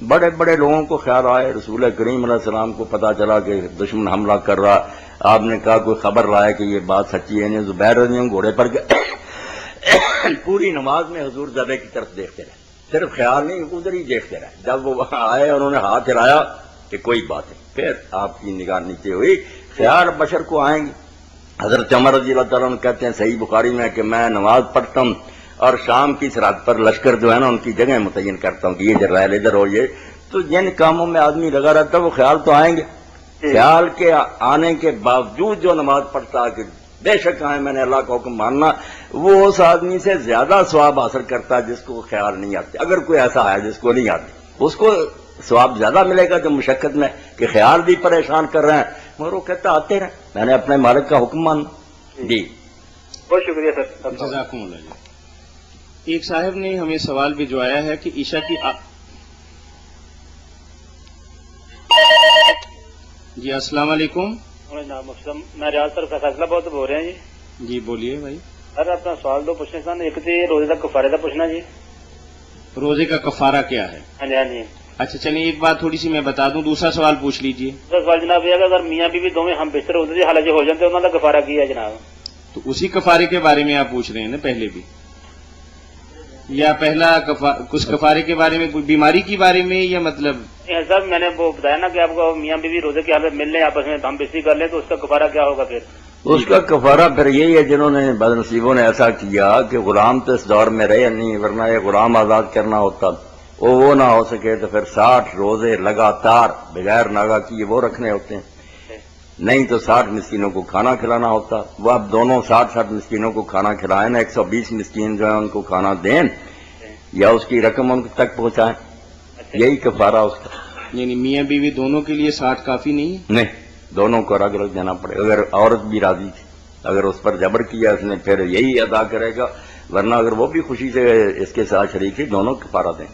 بڑے بڑے لوگوں کو خیال آئے. رسول کریم علیہ السلام کو پتا چلا کہ دشمن حملہ کر رہا, آپ نے کہا کوئی خبر لائے کہ یہ بات سچی ہے. زبیر رضی اللہ عنہ گھوڑے پر گئے, پوری نماز میں حضور جبے کی طرف دیکھتے رہے, صرف خیال نہیں ادھر ہی دیکھتے رہے. جب وہ وہاں آئے انہوں نے ہاتھ ہلایا کہ کوئی بات ہے, پھر آپ کی نگاہ نیچے ہوئی. خیال بشر کو آئیں گے. حضرت عمر رضی اللہ تعالیٰ عنہ کہتے ہیں صحیح بخاری میں کہ میں نماز پڑھتا ہوں اور شام کی سرحد پر لشکر جو ہے نا ان کی جگہ متعین کرتا ہوں کہ یہ جرائل ادھر ہو. یہ تو جن کاموں میں آدمی لگا رہتا ہے وہ خیال تو آئیں گے. خیال کے آنے کے باوجود جو نماز پڑھتا ہے کہ بے شک آئے میں نے اللہ کا حکم ماننا, وہ اس آدمی سے زیادہ ثواب حاصل کرتا ہے جس کو خیال نہیں آتے. اگر کوئی ایسا ہے جس کو نہیں آتے اس کو ثواب زیادہ ملے گا جو مشقت میں کہ خیال بھی پریشان کر رہے ہیں, مگر وہ کہتا آتے رہے میں نے اپنے مالک کا حکم ماننا. جی بہت شکریہ سر. جزاکم اللہ جی. ایک صاحب نے ہمیں سوال بھجوایا ہے کہ عشاء کی جی السلام علیکم. میں ریاض سر فیصلہ بہت بول رہے ہیں جی. جی بولیے بھائی. سر اپنا سوال دو پوچھنے سن. ایک تھی روزے کا کفارے کا پوچھنا جی. روزے کا کفارہ کیا ہے؟ ہاں جی ہاں جی. اچھا چلیے ایک بات تھوڑی سی میں بتا دوں, دوسرا سوال پوچھ لیجئے. دوسرا سوال جناب یہ ہے کہ اگر میاں بیوی دونوں ہم بستر ہوتے جی حالانکہ ہو جاتے انہوں نے کفارہ کیا ہے جناب. تو اسی کفارے کے بارے میں آپ پوچھ رہے ہیں نا پہلے بھی, یا پہلا کچھ کفارے کے بارے میں, کوئی بیماری کے بارے میں, یا مطلب صاحب میں نے وہ بتایا نا کہ آپ کو میاں بیوی روزے کی حالت مل لیں آپس میں ہم بستری کر لیں تو اس کا کفارہ کیا ہوگا پھر؟ اس کا کفارہ پھر یہی ہے جنہوں نے بدنصیبوں نے ایسا کیا کہ غلام تو اس دور میں رہے نہیں, ورنہ یہ غلام آزاد کرنا ہوتا وہ نہ ہو سکے تو پھر 60 روزے لگاتار بغیر ناغا کیے وہ رکھنے ہوتے ہیں. نہیں تو 60 مسکینوں کو کھانا کھلانا ہوتا. وہ اب دونوں 60 مسکینوں کو کھانا کھلائیں نا, 120 مسکین جو ہے ان کو کھانا دیں یا اس کی رقم ان تک پہنچائیں, یہی کفارہ اس کا. یعنی میاں بیوی دونوں کے لیے 60 کافی نہیں ہے؟ نہیں, دونوں کو الگ الگ دینا پڑے. اگر عورت بھی راضی تھی, اگر اس پر جبر کیا اس نے پھر یہی ادا کرے گا, ورنہ اگر وہ بھی خوشی سے اس کے ساتھ شریک تھی دونوں کفارہ دیں.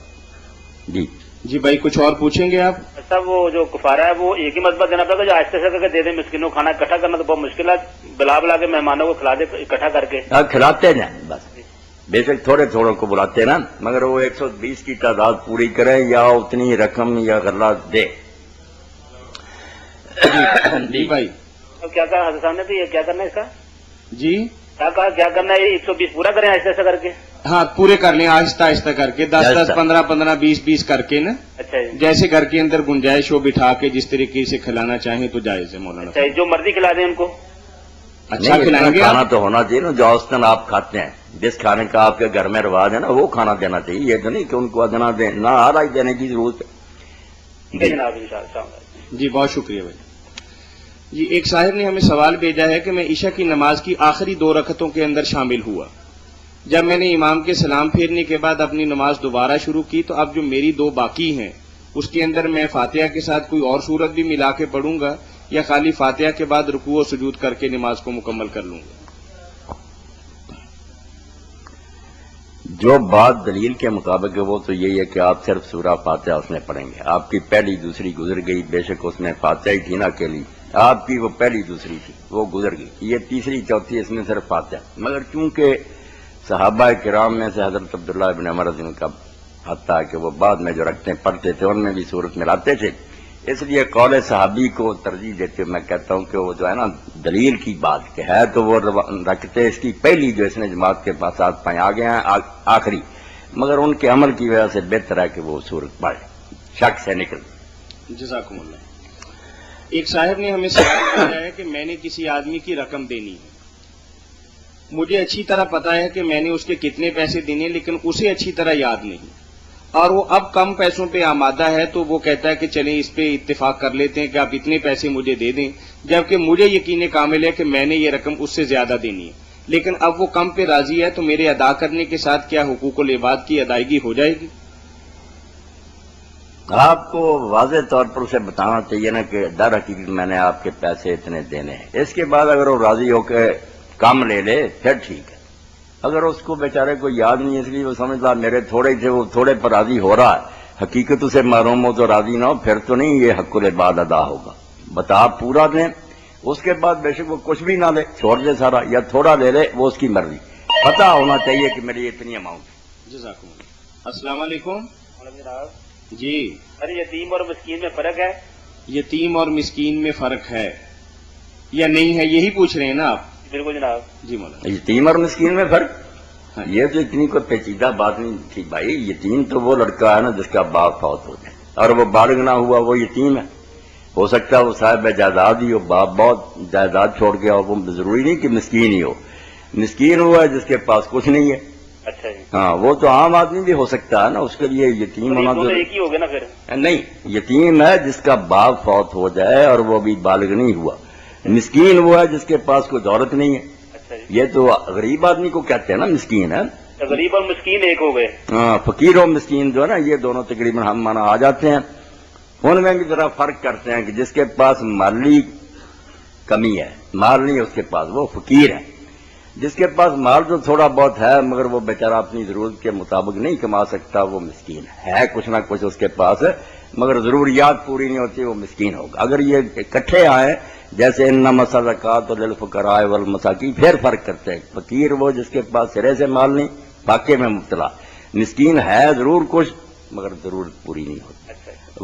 جی جی بھائی کچھ اور پوچھیں گے آپ؟ اچھا وہ جو کفارہ ہے وہ ایک ہی مرتبہ دینا پڑے گا جو آہستہ سے کر کے دے دیں مسکینوں کھانا اکٹھا کرنا تو بہت مشکل ہے, بلا کے مہمانوں کو کھلا دے اکٹھا کر کے؟ کھلاتے جائیں بس, بے شک تھوڑے تھوڑوں کو بلاتے نا, مگر وہ 120 کی تعداد پوری کریں یا اتنی رقم یا غلہ دے. جی بھائی کیا کہا حضرت صاحب نے کہ یہ کیا کرنا ہے اس کا؟ جی کیا کہا کیا کرنا ہے؟ 120 پورا کریں آہستہ سے کر کے؟ ہاں پورے کر لیں آہستہ آہستہ کر کے, 10 15 15 20 کر کے نا. اچھا جیسے گھر کے اندر گنجائش ہو بٹھا کے جس طریقے سے کھلانا چاہیں تو جائز ہے مولانا. اچھا جو مرضی کھلا دیں ان کو؟ اچھا کھلائیں گے کھانا تو ہونا چاہیے نا جو اوسطن آپ کھاتے ہیں, جس کھانے کا آپ کے گھر میں رواج ہے نا وہ کھانا دینا چاہیے. یہ تو نہیں کہ ان کو ادنا دیں, نہ آدھا ہی دینے کی ضرورت ہے. جناب انشاءاللہ. جی بہت شکریہ بھائی. جی ایک صاحب نے ہمیں سوال بھیجا ہے کہ میں عشاء کی نماز کی آخری 2 رکعتوں کے اندر شامل ہوا. جب میں نے امام کے سلام پھیرنے کے بعد اپنی نماز دوبارہ شروع کی تو اب جو میری 2 باقی ہیں اس کے اندر میں فاتحہ کے ساتھ کوئی اور سورت بھی ملا کے پڑھوں گا یا خالی فاتحہ کے بعد رکوع و سجود کر کے نماز کو مکمل کر لوں گا؟ جو بات دلیل کے مطابق ہے وہ تو یہی ہے کہ آپ صرف سورہ فاتحہ اس میں پڑھیں گے. آپ کی پہلی دوسری گزر گئی, بے شک اس میں فاتحہ ہی تھی نا اکیلی, آپ کی وہ پہلی دوسری تھی وہ گزر گئی, یہ تیسری چوتھی اس میں صرف فاتحہ. مگر چونکہ صحابہ کرام میں سے حضرت عبداللہ ابن عمر رضی اللہ عنہ کا حتیٰ کہ وہ بعد میں جو رکھتے پڑھتے تھے ان میں بھی صورت ملاتے تھے, اس لیے قول صحابی کو ترجیح دیتے میں کہتا ہوں کہ وہ جو ہے نا دلیل کی بات کہ ہے تو وہ رکھتے اس کی پہلی جو اس نے جماعت کے پاس ساتھ پائیں آگے ہیں آخری, مگر ان کے عمل کی وجہ سے بہتر ہے کہ وہ صورت پڑھے, شک سے نکل. جزاکم اللہ. ایک صاحب نے ہمیں سوال کیا ہے کہ میں نے کسی آدمی کی رقم دینی ہے, مجھے اچھی طرح پتا ہے کہ میں نے اس کے کتنے پیسے دینے لیکن اسے اچھی طرح یاد نہیں, اور وہ اب کم پیسوں پہ آمادہ ہے تو وہ کہتا ہے کہ چلیں اس پہ اتفاق کر لیتے ہیں کہ آپ اتنے پیسے مجھے دے دیں, جبکہ مجھے یقین کامل ہے کہ میں نے یہ رقم اس سے زیادہ دینی ہے, لیکن اب وہ کم پہ راضی ہے تو میرے ادا کرنے کے ساتھ کیا حقوق العباد کی ادائیگی ہو جائے گی؟ آپ کو واضح طور پر اسے بتانا چاہیے نا کہ در حقیقت میں نے آپ کے پیسے اتنے دینے ہیں. اس کے بعد اگر وہ راضی ہو کے کم لے لے پھر ٹھیک ہے. اگر اس کو بیچارے کو یاد نہیں اس لیے وہ سمجھتا میرے تھوڑے تھے وہ تھوڑے پر راضی ہو رہا ہے, حقیقت اسے معلوم ہو تو راضی نہ ہو, پھر تو نہیں یہ حق العباد ادا ہوگا. بتا پورا دیں, اس کے بعد بے شک وہ کچھ بھی نہ لے چھوڑ دے سارا, یا تھوڑا لے لے وہ اس کی مرضی. پتہ ہونا چاہیے کہ میری اتنی اماؤنٹ ہے. جزاکم اللہ. السلام علیکم. جی ارے یتیم اور مسکین میں فرق ہے؟ یتیم اور مسکین میں فرق ہے یا نہیں ہے, یہی پوچھ رہے ہیں نا آپ؟ بالکل جناب. جی مولانا. یتیم اور مسکین میں فرق, یہ تو اتنی کوئی پیچیدہ بات نہیں تھی بھائی. یتیم تو وہ لڑکا ہے نا جس کا باپ فوت ہو جائے اور وہ بالغ نہ ہوا, وہ یتیم ہے. ہو سکتا ہے وہ صاحب جائیداد ہی ہو, باپ بہت جائیداد چھوڑ گیا ہو, وہ ضروری نہیں کہ مسکین ہی ہو. مسکین ہوا ہے جس کے پاس کچھ نہیں ہے. اچھا جی. ہاں وہ تو عام آدمی بھی ہو سکتا ہے نا, اس کے لیے یتیم ہونا تو ایک ہی ہو گیا نا پھر. نہیں, یتیم ہے جس کا باپ فوت ہو جائے اور وہ بھی بالغ نہیں ہوا. مسکین وہ ہے جس کے پاس کوئی دولت نہیں ہے. اچھا جی. یہ تو غریب آدمی کو کہتے ہیں نا مسکین ہے. غریب اور مسکین ایک ہو گئے. ہاں, فقیر اور مسکین جو ہے نا یہ دونوں تقریباً ہم مانا آ جاتے ہیں. ان میں بھی ذرا فرق کرتے ہیں کہ جس کے پاس مالی کمی ہے, مال نہیں اس کے پاس, وہ فقیر ہے. جس کے پاس مال تو تھوڑا بہت ہے مگر وہ بیچارہ اپنی ضرورت کے مطابق نہیں کما سکتا, وہ مسکین ہے. کچھ نہ کچھ اس کے پاس مگر ضروریات پوری نہیں ہوتی, وہ مسکین ہوگا. اگر یہ اکٹھے آئیں جیسے انما الصدقات للفقراء والمساکین, پھر فرق کرتے ہیں. فقیر وہ جس کے پاس سرے سے مال نہیں, فاقے میں مبتلا. مسکین ہے ضرور کچھ مگر ضرورت پوری نہیں ہوتی.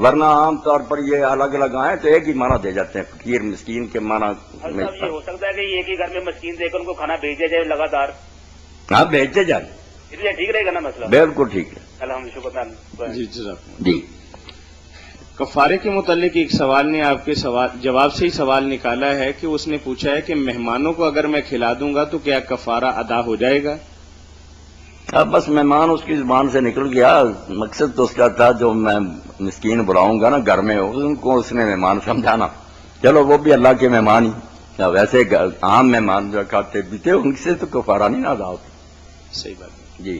ورنہ عام طور پر یہ الگ الگ آئیں تو ایک ہی معنی دے جاتے ہیں, فقیر مسکین کے معنی. یہ ہو سکتا ہے کہ ایک ہی گھر میں مسکین دے کر ان کو کھانا بھیجا جائے لگاتار. ہاں بھیجتے جائیں, اس لیے ٹھیک رہے گا نا مسئلہ. بالکل ٹھیک ہے. الحمد شکر. جی جزاکم اللہ. جی کفارے کے متعلق ایک سوال نے آپ کے جواب سے ہی سوال نکالا ہے کہ اس نے پوچھا ہے کہ مہمانوں کو اگر میں کھلا دوں گا تو کیا کفارہ ادا ہو جائے گا؟ اب بس مہمان اس کی زبان سے نکل گیا, مقصد تو اس کا تھا جو میں مسکین بلاؤں گا نا گھر میں ان کو اس نے مہمان سمجھانا. چلو وہ بھی اللہ کے مہمان ہی, ویسے عام مہمان جو کھاتے پیتے ان سے تو کفارہ نہیں ادا ہوتا. صحیح بات. جی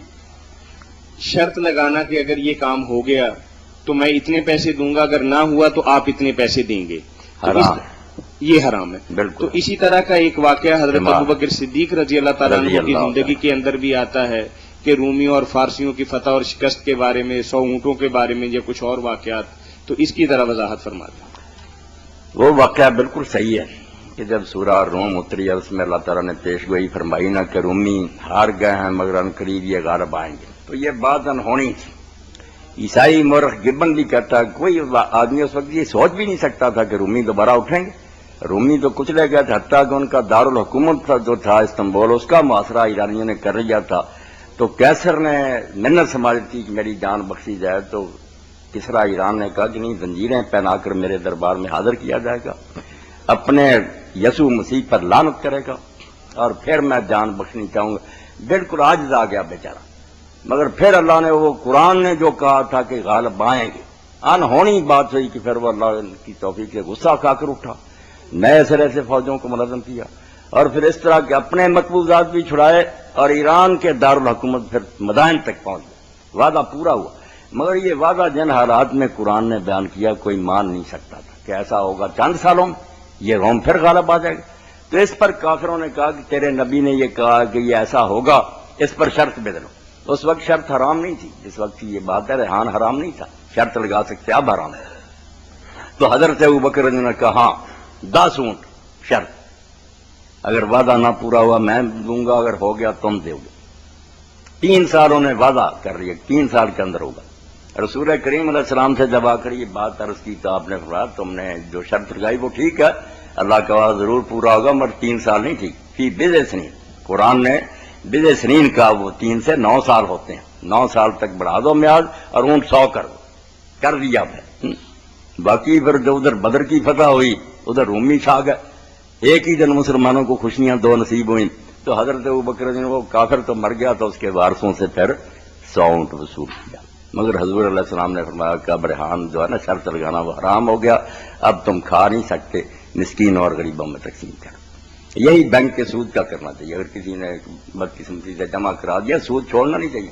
شرط لگانا کہ اگر یہ کام ہو گیا تو میں اتنے پیسے دوں گا, اگر نہ ہوا تو آپ اتنے پیسے دیں گے, حرام, یہ حرام ہے. بالکل. تو اسی طرح کا ایک واقعہ حضرت ابوبکر صدیق رضی اللہ تعالیٰ عنہ کی زندگی کے اندر بھی آتا ہے کہ رومیوں اور فارسیوں کی فتح اور شکست کے بارے میں, 100 اونٹوں کے بارے میں یا کچھ اور واقعات, تو اس کی ذرا وضاحت فرماتے ہیں. وہ واقعہ بالکل صحیح ہے کہ جب سورہ روم اتری ہے اس میں اللہ تعالیٰ نے پیش گوئی فرمائی نا کہ رومی ہار گئے ہیں مگر ان قریب یہ غالب آئیں گے. تو یہ بات انہونی تھی. عیسائی مورخ گبن بھی کہتا ہے کوئی آدمی اس وقت یہ سوچ بھی نہیں سکتا تھا کہ رومی دوبارہ اٹھیں گے. رومی تو کچھ لے گئے تھے, حتیٰ کہ ان کا دارالحکومت جو تھا استنبول اس کا محاصرہ ایرانیوں نے کر لیا تھا. تو کیسر نے منت سماجی تھی کہ میری جان بخشی جائے, تو کسرا ایران نے کہا کہ نہیں, زنجیریں پہنا کر میرے دربار میں حاضر کیا جائے گا, اپنے یسوع مسیح پر لعنت کرے گا اور پھر میں جان بخشنی چاہوں گا. بالکل عاجز آ گیا بیچارہ. مگر پھر اللہ نے وہ قرآن نے جو کہا تھا کہ غالب آئیں گے, انہونی بات ہوئی کہ پھر وہ اللہ کی توفیق سے غصہ کھا کر اٹھا, نئے سرے سے فوجوں کو منظم کیا اور پھر اس طرح کے اپنے مقبوضات بھی چھڑائے اور ایران کے دارالحکومت پھر مدائن تک پہنچ گئے. وعدہ پورا ہوا, مگر یہ وعدہ جن حالات میں قرآن نے بیان کیا کوئی مان نہیں سکتا تھا کہ ایسا ہوگا چند سالوں میں یہ روم پھر غالب آ جائے گا. تو اس پر کافروں نے کہا کہ تیرے نبی نے یہ کہا کہ یہ ایسا ہوگا, اس پر شرط بدلو. اس وقت شرط حرام نہیں تھی, اس وقت کی یہ بات ہے, ریحان حرام نہیں تھا, شرط لگا سکتے, اب حرام ہے. تو حضرت ابوبکر نے کہا ہاں 10 اونٹ شرط, اگر وعدہ نہ پورا ہوا میں دوں گا, اگر ہو گیا تم دو گے. 3 سال انہیں وعدہ کر لیا, 3 سال کے اندر ہوگا. رسول کریم علیہ السلام سے جب آ کر یہ بات عرض کی تو آپ نے فرمایا تم نے جو شرط لگائی وہ ٹھیک ہے, اللہ کا وعدہ ضرور پورا ہوگا, مگر 3 سال نہیں ٹھیک. فی بضع سنین, قرآن نے بضع سنین کا, وہ 3 سے 9 سال ہوتے ہیں, 9 سال تک بڑھا دو میعاد اور اونٹ 100 کر دو, کر دیا پھر. باقی پھر جو ادھر بدر کی فتح ہوئی ادھر رومی چھا گئے, ایک ہی دن مسلمانوں کو خوشیاں 2 نصیب ہوئیں. تو حضرت ابوبکر وہ کافر تو مر گیا, تو اس کے وارثوں سے پھر 100 اونٹ وصول کیا. مگر حضور علیہ السلام نے فرمایا کہ اب ریحان جو ہے نا شرط لگانا وہ حرام ہو گیا, اب تم کھا نہیں سکتے, مسکین اور غریبوں میں تقسیم کرو. یہی بینک کے سود کا کرنا چاہیے. اگر کسی نے بدقسمتی سے جمع کرا دیا, سود چھوڑنا نہیں چاہیے.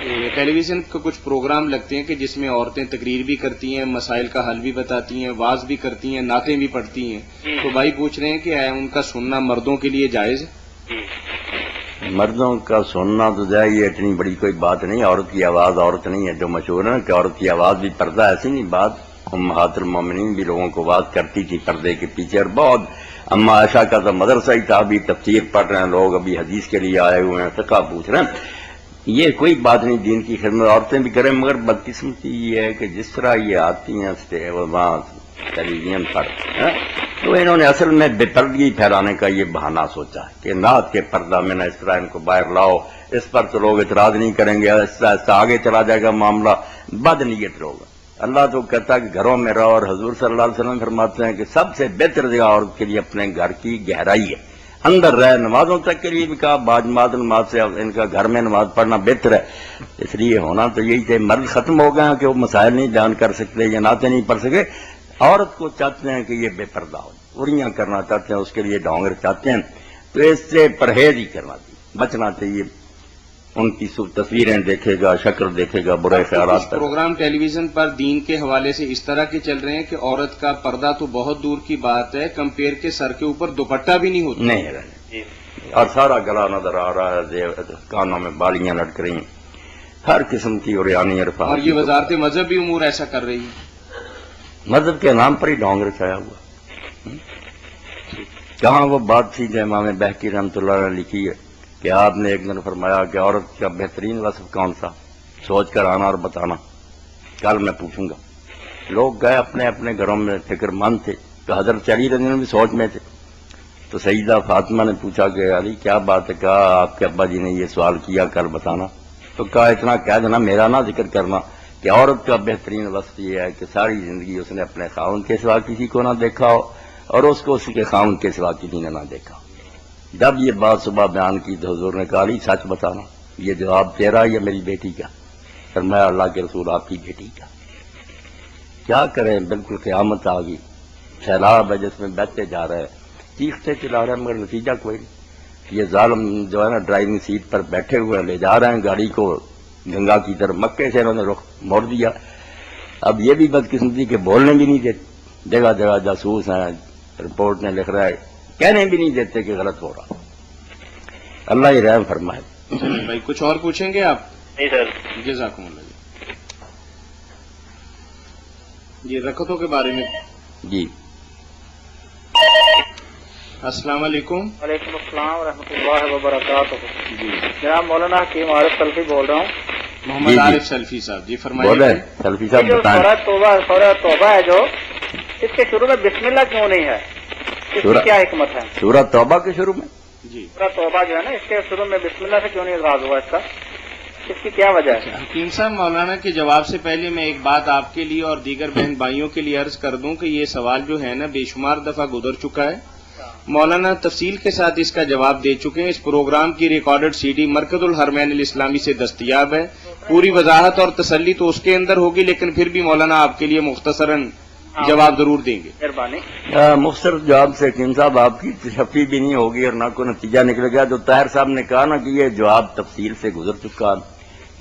ٹیلی ویژن کے کچھ پروگرام لگتے ہیں کہ جس میں عورتیں تقریر بھی کرتی ہیں، مسائل کا حل بھی بتاتی ہیں، واز بھی کرتی ہیں، نعتیں بھی پڑھتی ہیں، تو بھائی پوچھ رہے ہیں کہ ان کا سننا مردوں کے لیے جائز ہے؟ مردوں کا سننا تو یہ اتنی بڑی کوئی بات نہیں، عورت کی آواز عورت نہیں ہے، جو مشہور ہے کہ عورت کی آواز بھی پردہ، ایسی نہیں بات، امہات المومنین بھی لوگوں کو بات کرتی تھی پردے کے پیچھے، اور بہت اما عائشہ کا تو مدرسہ ہی تھا، ابھی تفسیر پڑھ رہے ہیں لوگ، ابھی حدیث کے لیے آئے ہوئے ہیں، فقہ پوچھ رہے ہیں، یہ کوئی بات نہیں، دین کی خدمت عورتیں بھی کریں، مگر بدقسمتی یہ ہے کہ جس طرح یہ آتی ہیں وہاں ٹیلی ویژن پر تو انہوں نے اصل میں بے پردگی پھیلانے کا یہ بہانہ سوچا ہے کہ نعت کے پردہ میں نہ اس طرح ان کو باہر لاؤ، اس پر تو لوگ اعتراض نہیں کریں گے، ایسا ایسا آگے چلا جائے گا معاملہ، بد نیت لوگ۔ اللہ تو کہتا ہے کہ گھروں میں رہو، اور حضور صلی اللہ علیہ وسلم فرماتے ہیں کہ سب سے بہتر جگہ عورت کے لیے اپنے گھر کی گہرائی ہے، اندر رہے، نمازوں تک کے لیے بھی کہا باجماعت نماز سے ان کا گھر میں نماز پڑھنا بہتر ہے، اس لیے ہونا تو یہی تھے، مرد ختم ہو گئے ہیں کہ وہ مسائل نہیں بیان کر سکتے یا نعتیں نہیں پڑھ سکے، عورت کو چاہتے ہیں کہ یہ بے پردہ ہو، اریاں کرنا چاہتے ہیں، اس کے لیے ڈھونگر چاہتے ہیں، تو اس سے پرہیز ہی کرنا چاہیے، بچنا چاہیے، ان کی تصویریں دیکھے گا، شکل دیکھے گا، برے خیالات پر۔ پروگرام ٹیلی ویژن پر دین کے حوالے سے اس طرح کے چل رہے ہیں کہ عورت کا پردہ تو بہت دور کی بات ہے، کمپیر کے سر کے اوپر دوپٹہ بھی نہیں ہوتا، نہیں ہے، اور سارا گلا نظر آ رہا ہے، کانوں میں بالیاں لٹک رہی ہیں، ہر قسم کی اوریانی عرفات، اور یہ وزارت مذہبی امور ایسا کر رہی ہے، مذہب کے نام پر ہی ڈھونگر چھایا ہوا۔ کہاں وہ بات تھی جو امام بہقی رحمۃ اللہ نے لکھی ہے کہ آپ نے ایک دن فرمایا کہ عورت کا بہترین وصف کون سا، سوچ کر آنا اور بتانا، کل میں پوچھوں گا۔ لوگ گئے اپنے اپنے گھروں میں فکر مند تھے، تو حضرت علی رضی اللہ عنہ بھی سوچ میں تھے، تو سیدہ فاطمہ نے پوچھا کہ علی کیا بات ہے، کہا آپ کے ابا جی نے یہ سوال کیا، کل بتانا، تو کہا اتنا کہہ دینا، میرا نہ ذکر کرنا کہ عورت کا بہترین وصف یہ ہے کہ ساری زندگی اس نے اپنے خاوند کے سوا کسی کو نہ دیکھا ہو، اور اس کو اسی کے خاوند کے سوا کسی نے نہ دیکھا ہو۔ جب یہ بات صبح بیان کی تو حضور نے کہا علی سچ بتانا، یہ جواب تیرا یا میری بیٹی کا؟ فرمایا اللہ کے رسول آپ کی بیٹی کا۔ کیا کریں، بالکل قیامت آ گئی، سیلاب ہے جس میں بہتے جا رہے ہیں، چیختے چلا رہے ہیں، مگر نتیجہ کوئی نہیں۔ یہ ظالم جو ہے نا ڈرائیونگ سیٹ پر بیٹھے ہوئے لے جا رہے ہیں گاڑی کو گنگا کی طرف، مکے سے انہوں نے رخ موڑ دیا۔ اب یہ بھی بدقسمتی کہ بولنے بھی نہیں دیتے، جگہ جگہ جاسوس ہیں، رپورٹ میں لکھ رہا ہے، کہنے بھی نہیں دیتے کہ غلط ہو رہا۔ اللہ ہی رحم فرمائے۔ بھائی کچھ اور پوچھیں گے آپ؟ نہیں سر، جزاکم اللہ جی، رکعتوں کے بارے میں جی السلام علیکم۔ وعلیکم السلام ورحمۃ اللہ وبرکاتہ۔ جی جناب مولانا حکیم عارف سلفی بول رہا ہوں۔ محمد عارف سلفی صاحب، جی فرمائیے۔ بولے سلفی صاحب جو بتائیں۔ سورہ توبہ ہے جو، اس کے شروع میں بسم اللہ کیوں نہیں ہے؟ اس کی کیا حکمت ہے؟ سورہ توبہ کے شروع میں جی سورہ توبہ جو ہے نا، اس کے شروع میں بسم اللہ سے کیوں نہیں آغاز ہوا اس کا؟ اس کی کیا وجہ ہے؟ حکیم صاحب، مولانا کے جواب سے پہلے میں ایک بات آپ کے لیے اور دیگر بہن بھائیوں کے لیے عرض کر دوں کہ یہ سوال جو ہے نا بے شمار دفعہ گزر چکا ہے، مولانا تفصیل کے ساتھ اس کا جواب دے چکے ہیں۔ اس پروگرام کی ریکارڈڈ سی ڈی مرکز الحرمین الاسلامی سے دستیاب ہے، پوری وضاحت اور تسلی تو اس کے اندر ہوگی، لیکن پھر بھی مولانا آپ کے لیے مختصراً جواب ضرور دیں گے۔ مہربانی۔ مختصر جواب سے حکیم صاحب آپ کی تشفی بھی نہیں ہوگی اور نہ کوئی نتیجہ نکلے گا۔ جو طاہر صاحب نے کہا نا کہ یہ جواب تفصیل سے گزر چکا،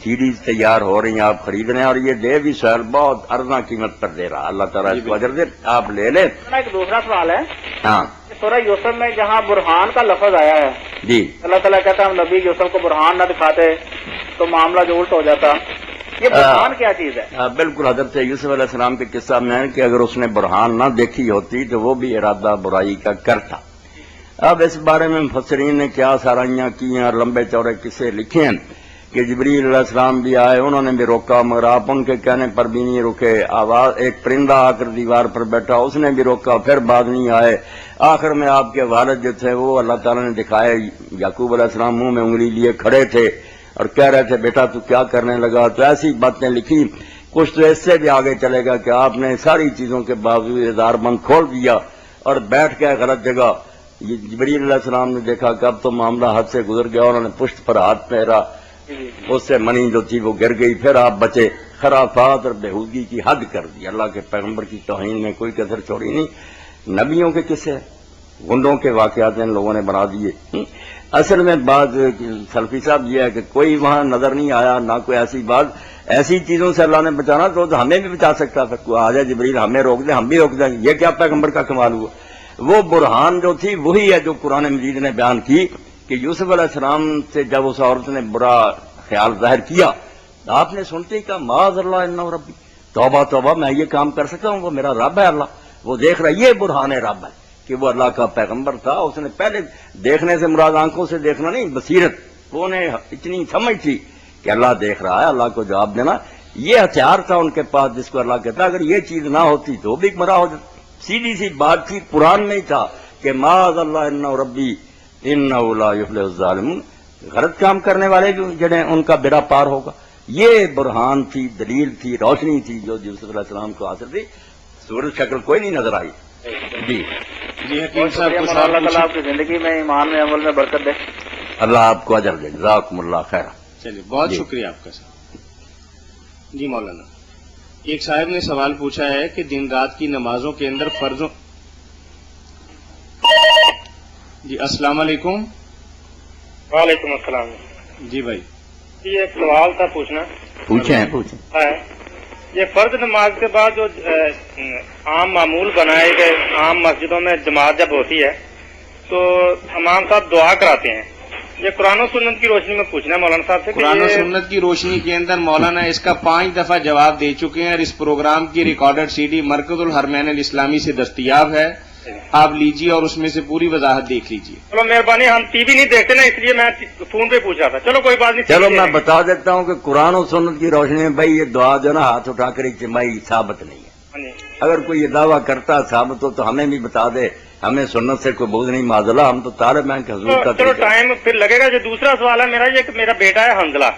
سیڈیز تیار ہو رہی ہیں، آپ خرید رہے ہیں، اور یہ دے بھی سہل بہت ارزاں قیمت پر دے رہا، اللہ تعالیٰ اس کو اجر دے، آپ لے لیں۔ ایک دوسرا سوال ہے، ہاں سورہ یوسف میں جہاں برہان کا لفظ آیا ہے، جی، اللہ تعالیٰ کہتا ہے ہم نبی یوسف کو برہان نہ دکھاتے تو معاملہ جو الٹ ہو جاتا، یہ برہان کیا چیز ہے؟ بالکل حضرت یوسف علیہ السلام کے قصہ میں ہے کہ اگر اس نے برہان نہ دیکھی ہوتی تو وہ بھی ارادہ برائی کا کرتا۔ اب اس بارے میں مفسرین نے کیا سرائیاں کی ہیں اور لمبے چوڑے قصے لکھے ہیں کہ جبریل علیہ السلام بھی آئے، انہوں نے بھی روکا، مگر آپ ان کے کہنے پر بھی نہیں رکے۔ آواز ایک پرندہ آ کر دیوار پر بیٹھا، اس نے بھی روکا، پھر بعد نہیں آئے۔ آخر میں آپ کے والد جو تھے وہ اللہ تعالیٰ نے دکھائے، یعقوب علیہ السلام منہ میں انگلی لیے کھڑے تھے اور کہہ رہے تھے بیٹا تو کیا کرنے لگا؟ تو ایسی باتیں لکھی۔ کچھ تو اس سے بھی آگے چلے گا کہ آپ نے ساری چیزوں کے باوجود ہزار بند کھول دیا اور بیٹھ گئے غلط جگہ۔ جبریل علیہ السلام نے دیکھا کہ اب تو معاملہ حد سے گزر گیا، انہوں نے پشت پر ہاتھ پھیرا، اس سے منی جو تھی وہ گر گئی، پھر آپ بچے۔ خرافات اور بےہودگی کی حد کر دی، اللہ کے پیغمبر کی توہین میں کوئی کسر چھوڑی نہیں۔ نبیوں کے قصے گنڈوں کے واقعات ان لوگوں نے بنا دیے. اصل میں بات سلفی صاحب یہ ہے کہ کوئی وہاں نظر نہیں آیا، نہ کوئی ایسی بات. ایسی چیزوں سے اللہ نے بچانا تو ہمیں بھی بچا سکتا تھا. کوئی آ جائے جبریل ہمیں روک دے، ہم بھی روک دیں. یہ کیا پیغمبر کا کمال ہوا؟ وہ برہان جو تھی وہی ہے جو قرآن مجید نے بیان کی کہ یوسف علیہ السلام سے جب اس عورت نے برا خیال ظاہر کیا، آپ نے سنتے ہی کہا معاذ اللہ انہ ربی، توبہ توبہ، میں یہ کام کر سکتا ہوں، وہ میرا رب ہے اللہ. وہ دیکھ رہا ہے، یہ برہان رب ہے کہ وہ اللہ کا پیغمبر تھا. اس نے پہلے دیکھنے سے مراد آنکھوں سے دیکھنا نہیں، بصیرت. وہ نے اتنی سمجھ تھی کہ اللہ دیکھ رہا ہے، اللہ کو جواب دینا. یہ ہتھیار تھا ان کے پاس جس کو اللہ کہتا. اگر یہ چیز نہ ہوتی تو بھی مرا ہو جاتا. سیدھی سی بات تھی، قرآن میں ہی تھا کہ معاذ اللہ انہ ربی انہ لا یفلح الظالمون، غلط کام کرنے والے جو جنہیں ان کا بیڑا پار ہوگا. یہ برہان تھی، دلیل تھی، روشنی تھی جو یوسف علیہ السلام کو حاصل تھی. صورت شکل کوئی نہیں نظر آئی. جی حکیم صاحب کچھ اللہ تعالیٰ آپ کی زندگی میں ایمان میں عمل میں برکت دے. اللہ آپ کو اجر دے. جزاکم اللہ خیر. چلیے بہت شکریہ آپ کا صاحب. جی مولانا، ایک صاحب نے سوال پوچھا ہے کہ دن رات کی نمازوں کے اندر فرضوں. جی السلام علیکم. وعلیکم السلام. جی بھائی، یہ ایک سوال تھا پوچھنا. پوچھیں. یہ فرض نماز کے بعد جو عام معمول بنائے گئے عام مسجدوں میں جماعت جب ہوتی ہے تو امام صاحب دعا کراتے ہیں. یہ قرآن و سنت کی روشنی میں پوچھنا ہے مولانا صاحب سے. قرآن و سنت کی روشنی کے اندر مولانا اس کا 5 دفعہ جواب دے چکے ہیں اور اس پروگرام کی ریکارڈڈ سی ڈی مرکز الحرمین الاسلامی سے دستیاب ہے. آپ لیجیے اور اس میں سے پوری وضاحت دیکھ لیجیے. چلو مہربانی، ہم ٹی وی نہیں دیکھتے نا، اس لیے میں فون پہ پوچھ رہا تھا. چلو کوئی بات نہیں. چلو میں بتا دیتا ہوں کہ قرآن و سنت کی روشنی میں بھائی یہ دعا جو نا ہاتھ اٹھا کر اجتماعی ثابت نہیں ہے. اگر کوئی یہ دعویٰ کرتا ثابت ہو تو ہمیں بھی بتا دے. ہمیں سنت سے کوئی بغض نہیں معذلہ، ہم تو طالب ہیں کہ حضور کا. چلو ٹائم پھر لگے گا. جو دوسرا سوال ہے میرا یہ کہ میرا بیٹا ہے حنزلہ،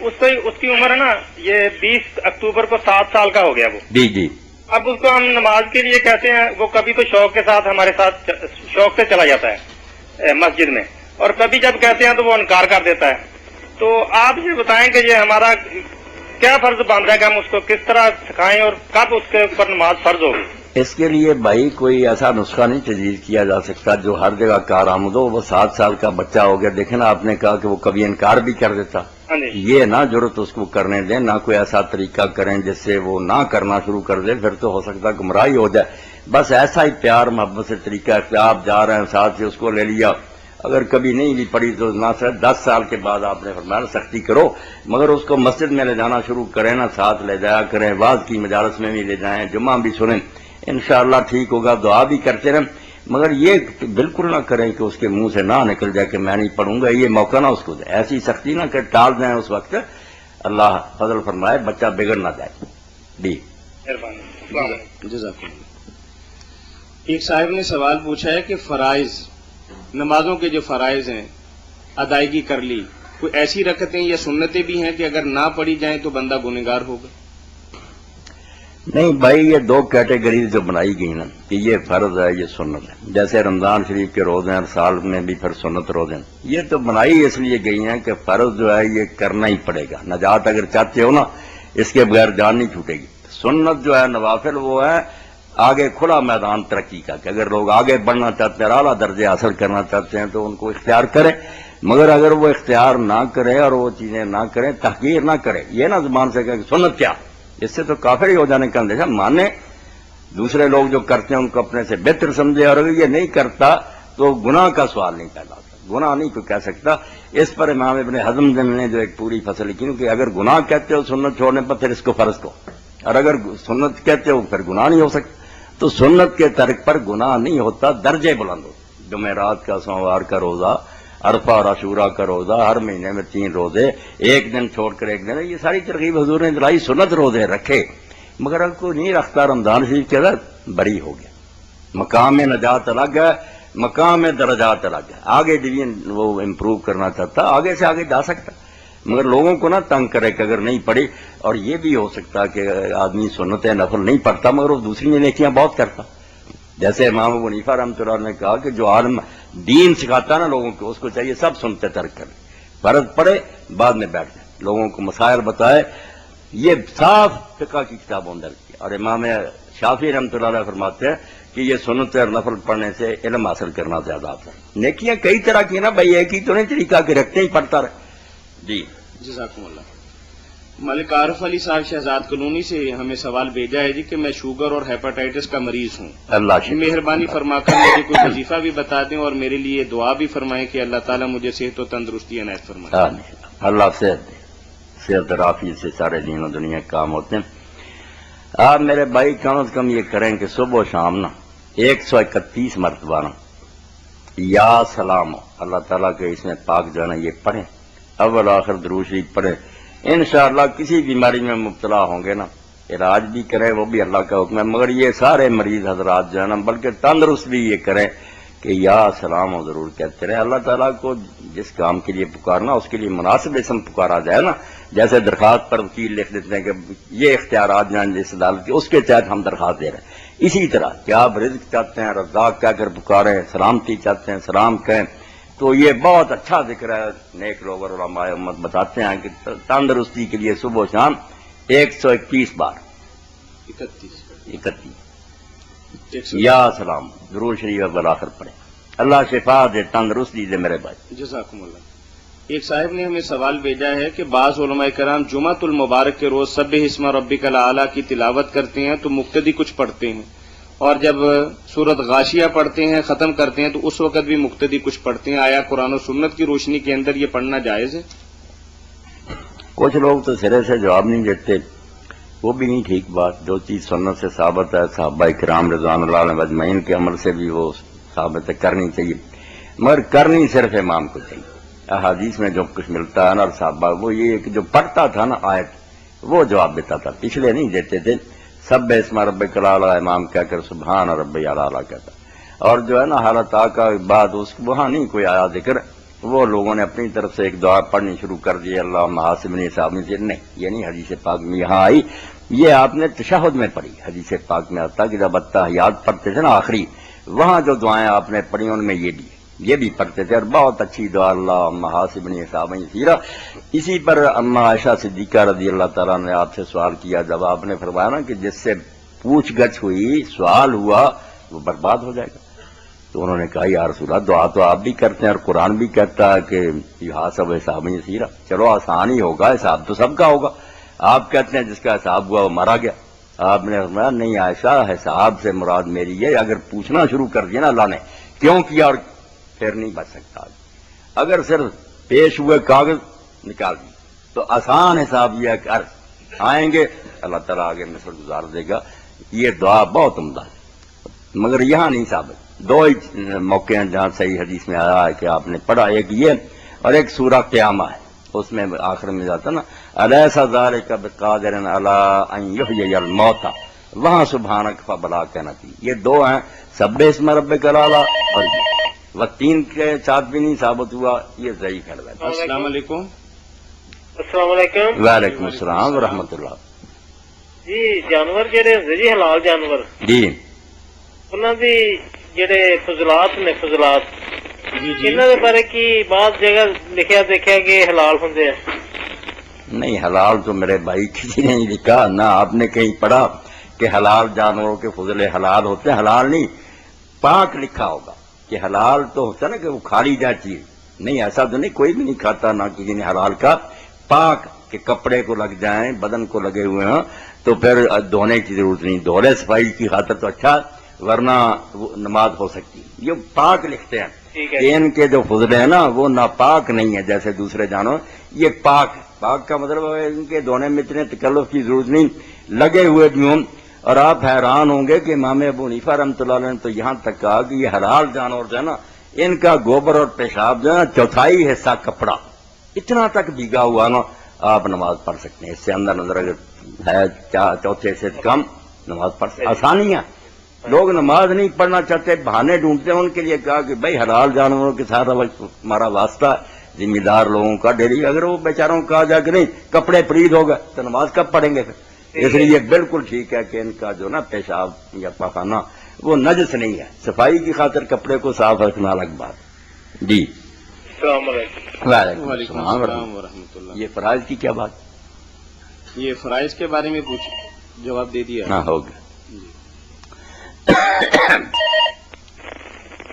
اس کی عمر ہے نا یہ 20 اکتوبر کو 7 سال کا ہو گیا وہ. جی. اب اس کو ہم نماز کے لیے کہتے ہیں، وہ کبھی تو شوق کے ساتھ ہمارے ساتھ شوق سے چلا جاتا ہے مسجد میں، اور کبھی جب کہتے ہیں تو وہ انکار کر دیتا ہے. تو آپ یہ بتائیں کہ یہ ہمارا کیا فرض بن رہا ہے کہ ہم اس کو کس طرح سکھائیں اور کب اس کے اوپر نماز فرض ہوگی؟ اس کے لیے بھائی کوئی ایسا نسخہ نہیں تجویز کیا جا سکتا جو ہر جگہ کارآمد ہو. وہ 7 سال کا بچہ ہو گیا، دیکھیں نا آپ نے کہا کہ وہ کبھی انکار بھی کر دیتا. یہ نہ ضرورت اس کو کرنے دیں، نہ کوئی ایسا طریقہ کریں جس سے وہ نہ کرنا شروع کر دے. پھر تو ہو سکتا ہے گمراہی ہو جائے. بس ایسا ہی پیار محبت سے طریقہ اختیار جا رہے ہیں ساتھ سے اس کو لے لیا. اگر کبھی نہیں بھی پڑی تو نہ صرف 10 سال کے بعد آپ نے فرمایا سختی کرو، مگر اس کو مسجد میں لے جانا شروع کریں نا، ساتھ لے جایا کریں، واز کی مجالس میں بھی لے جائیں، جمعہ بھی سنیں، انشاءاللہ ٹھیک ہوگا. دعا بھی کرتے رہیں، مگر یہ بالکل نہ کریں کہ اس کے منہ سے نہ نکل جائے کہ میں نہیں پڑھوں گا. یہ موقع نہ اس کو دے، ایسی سختی نہ کہ ٹال دیں اس وقت. اللہ فضل فرمائے بچہ بگڑ نہ جائے. جی جزاک اللہ. ایک صاحب نے سوال پوچھا ہے کہ فرائض نمازوں کے جو فرائض ہیں ادائیگی کر لی، کوئی ایسی رکعتیں یا سنتیں بھی ہیں کہ اگر نہ پڑھی جائیں تو بندہ گنہگار ہوگا؟ نہیں بھائی، یہ 2 کیٹیگریز جو بنائی گئی نا کہ یہ فرض ہے یہ سنت ہے. جیسے رمضان شریف کے روزے ہیں، سال میں بھی پھر سنت روزے ہیں، یہ تو بنائی اس لیے گئی ہیں کہ فرض جو ہے یہ کرنا ہی پڑے گا. نجات اگر چاہتے ہو نا اس کے بغیر جان نہیں چھوٹے گی. سنت جو ہے نوافل وہ ہے آگے کھلا میدان ترقی کا، کہ اگر لوگ آگے بڑھنا چاہتے ہیں، اعلیٰ درجے حاصل کرنا چاہتے ہیں تو ان کو اختیار کریں. مگر اگر وہ اختیار نہ کرے اور وہ چیزیں نہ کریں، تحقیر نہ کرے، یہ نہ زبان سے کہ سنت کیا، اس سے تو کافر ہی ہو جانے کا اندیشہ. مانے دوسرے لوگ جو کرتے ہیں ان کو اپنے سے بہتر سمجھے، اور اگر یہ نہیں کرتا تو گناہ کا سوال نہیں پیدا ہوتا. گناہ نہیں کوئی کہہ سکتا. اس پر امام ابن حزم نے جو ایک پوری فصل لکھی کہ اگر گناہ کہتے ہو سنت چھوڑنے پر پھر اس کو فرض کو، اور اگر سنت کہتے ہو پھر گناہ نہیں ہو سکتا. تو سنت کے ترک پر گناہ نہیں ہوتا، درجے بلند ہوتے. جمعرات کا، سوموار کا روزہ، عرفہ اور عاشورہ کا روزہ، ہر مہینے میں 3 روزے، ایک دن چھوڑ کر ایک دن، یہ ساری ترغیب حضور نے دلائی. سنت روزے رکھے، مگر اگر کوئی نہیں رکھتا رمضان شریف کے اندر بری ہو گیا. مقام میں نجات الگ ہے، مقام میں درجات الگ ہے. آگے ڈویژن وہ امپروو کرنا چاہتا آگے سے آگے جا سکتا، مگر لوگوں کو نہ تنگ کرے کہ اگر نہیں پڑھی. اور یہ بھی ہو سکتا کہ آدمی سنت نفل نہیں پڑھتا مگر وہ دوسری نیکیاں بہت کرتا. جیسے امام ابو حنیفہ رحمۃ اللہ نے کہا کہ جو عالم دین سکھاتا نا لوگوں کو، اس کو چاہیے سب سنتے ترک کریں، فرض پڑھے بعد میں بیٹھ جائیں، لوگوں کو مسائل بتائے. یہ صاف فقہ کی کتابوں درج کی. اور امام شافعی رحمۃ اللہ علیہ فرماتے ہیں کہ یہ سنت اور نفل پڑھنے سے علم حاصل کرنا زیادہ آتا ہے. نیکیاں کئی طرح کی نا بھائی، ایک ہی تو نہیں طریقہ کہ رکھتے ہی پڑھتا رہے. جی جزاکم اللہ. ملک عارف علی صاحب شہزاد کالونی سے ہمیں سوال بھیجا ہے جی کہ میں شوگر اور ہیپاٹائٹس کا مریض ہوں. اللہ شکر. مہربانی فرما کر مجھے کوئی وظیفہ بھی بتا دیں اور میرے لیے دعا بھی فرمائیں کہ اللہ تعالیٰ مجھے صحت و تندرستی عنایت فرمائے. اللہ صحت دے، صحت اور عافیت سے سارے دین و دنیا کے کام ہوتے ہیں. آپ میرے بھائی کم از کم یہ کریں کہ صبح و شام نا 131 مرتبہ نا یا سلام اللہ تعالیٰ کے اس میں پاک جو ہے نا یہ پڑھیں، اول آخر درود شریف پڑھیں. انشاءاللہ کسی بیماری میں مبتلا ہوں گے نا علاج بھی کریں، وہ بھی اللہ کا حکم ہے. مگر یہ سارے مریض حضرات جو ہے نا بلکہ تندرست بھی یہ کریں کہ یا سلام و ضرور کہتے رہے. اللہ تعالیٰ کو جس کام کے لیے پکارنا اس کے لیے مناسب اسم پکارا جائے نا. جیسے درخواست پر وکیل لکھ دیتے ہیں کہ یہ اختیارات جائیں جس عدالت کے، اس کے تحت ہم درخواست دے رہے ہیں. اسی طرح کہ آپ رزق چاہتے ہیں رزاق کہہ کر پکاریں، سلامتی چاہتے ہیں سلام کہیں، تو یہ بہت اچھا ذکر ہے. نیک لوگ اور علماء امت بتاتے ہیں کہ تندرستی کے لیے صبح و شام 121 بار 31 یا سلام درود شریف اول آخر پڑھیں. اللہ شفا دے، تندرستی دے میرے بھائی. جزاکم اللہ. ایک صاحب نے ہمیں سوال بھیجا ہے کہ بعض علماء کرام جمعۃ المبارک کے روز سبح اسم ربک الاعلی کی تلاوت کرتے ہیں تو مقتدی کچھ پڑھتے ہیں، اور جب سورت غاشیہ پڑھتے ہیں ختم کرتے ہیں تو اس وقت بھی مقتدی کچھ پڑھتے ہیں. آیا قرآن و سنت کی روشنی کے اندر یہ پڑھنا جائز ہے؟ کچھ لوگ تو سرے سے جواب نہیں دیتے، وہ بھی نہیں ٹھیک بات. جو چیز سنت سے ثابت ہے صحابہ کرام رضوان اللہ علیہ اجمعین کے عمل سے بھی وہ ثابت ہے، کرنی چاہیے. مگر کرنی صرف امام کو چاہیے. احادیث میں جو کچھ ملتا ہے نا صحابہ، وہ یہ کہ جو پڑھتا تھا نا آیت وہ جواب دیتا تھا، پچھلے نہیں دیتے تھے. سب اسم ربک الاعلی امام کہہ کر سبحان ربی الاعلی کہتا. اور جو ہے نا حالت کا بعد اس وہاں نہیں کوئی آیا ذکر، وہ لوگوں نے اپنی طرف سے ایک دعا پڑھنی شروع کر دی اللہم حاسبنی حسابی سے. نہیں، یہ نہیں حدیث پاک میں یہاں آئی، یہ آپ نے تشہد میں پڑھی. حدیث پاک میں آتا کہ جب اتحیات پڑھتے تھے نا آخری، وہاں جو دعائیں آپ نے پڑھی ان میں یہ بھی پڑھتے تھے، اور بہت اچھی دعا اللہم حاسبنی حسابا یسیرا. اسی پر اما عائشہ صدیقہ رضی اللہ تعالیٰ نے آپ سے سوال کیا، جب آپ نے فرمایا نا کہ جس سے پوچھ گچھ ہوئی سوال ہوا وہ برباد ہو جائے گا، تو انہوں نے کہا یا رسول اللہ دعا تو آپ بھی کرتے ہیں اور قرآن بھی کہتا ہے کہ حاسب حسابا یسیرا. چلو آسان ہی ہوگا، حساب تو سب کا ہوگا. آپ کہتے ہیں جس کا حساب ہوا وہ مارا گیا. آپ نے فرمایا نہیں عائشہ، حساب سے مراد میری ہے، اگر پوچھنا شروع کر دیا نا اللہ نے کیوں کیا اور پھر نہیں بچ سکتا. اگر صرف پیش ہوئے کاغذ نکال دی تو آسان حساب یہ کر آئیں گے، اللہ تعالیٰ آگے مثل گزار دے گا. یہ دعا بہت عمدہ ہے، مگر یہاں نہیں ثابت. دو ہی موقع ہیں جہاں صحیح حدیث میں آیا ہے کہ آپ نے پڑھا، ایک یہ اور ایک سورہ قیامہ ہے، اس میں آخر میں جاتا نا الیس ذالک بقادر علی ان یحیی الموتى، وہاں سبحانک فبلا کہنا چاہیے. یہ دو ہیں، سبح اسم ربک الاعلی اور وہ تین کے ساتھ بھی نہیں ثابت ہوا، یہ ضعیف ہے. السلام علیکم. السلام علیکم. وعلیکم السلام ورحمۃ اللہ. جی جانور جڑے ہوندے جی حلال جانور، جی انہاں دی جڑے فضلات نے فضلات انہاں دے بارے کی بعض جگہ لکھیا دیکھا کہ حلال ہوندے ہیں. نہیں، حلال تو میرے بھائی کسی نے نہیں لکھا، نہ آپ نے کہیں پڑھا کہ حلال جانوروں کے فضلے حلال ہوتے ہیں. حلال نہیں، پاک لکھا ہوگا کہ حلال تو ہوتا ہے نا کہ وہ کھا لی جاتی ہے. نہیں، ایسا تو نہیں، کوئی بھی نہیں کھاتا، نہ کسی نے حلال کا. پاک کہ کپڑے کو لگ جائیں، بدن کو لگے ہوئے ہیں تو پھر دھونے کی ضرورت نہیں. دھولے صفائی کی خاطر تو اچھا، ورنہ نماز ہو سکتی. یہ پاک لکھتے ہیں کہ ان کے جو فضلے ہیں نا وہ ناپاک نہیں ہے جیسے دوسرے جانور. یہ پاک ہے. پاک کا مطلب ہے ان کے دھونے میں اتنے تکلف کی ضرورت نہیں، لگے ہوئے بھی ہوں. اور آپ حیران ہوں گے کہ امام ابو حنیفہ رحمۃ اللہ علیہ نے تو یہاں تک کہا کہ یہ حلال جانور جو ہے نا ان کا گوبر اور پیشاب جو ہے نا چوتھائی حصہ کپڑا اتنا تک بھیگا ہوا نا آپ نماز پڑھ سکتے ہیں. اس سے اندر نظر اگر ہے چوتھے سے کم نماز پڑھ سکتے. آسانیاں. لوگ نماز نہیں پڑھنا چاہتے، بہانے ڈھونڈتے ہیں. ان کے لیے کہا کہ بھائی حلال جانوروں کے ساتھ ہمارا واسطہ ہے، ذمہ دار لوگوں کا ڈیری. اگر وہ بیچاروں کو کہا جائے کہ نہیں کپڑے پرید ہو گئے تو نماز کب پڑھیں گے پھر؟ اس لیے یہ بالکل ٹھیک ہے کہ ان کا جو نا پیشاب یا پاخانہ وہ نجس نہیں ہے. صفائی کی خاطر کپڑے کو صاف رکھنا الگ بات. جی السلام علیکم. وعلیکم السلام السلام. ورحمۃ اللہ. یہ فرائض کی کیا بات؟ یہ فرائض کے بارے میں جواب دے دیا. ہاں، ہو گیا.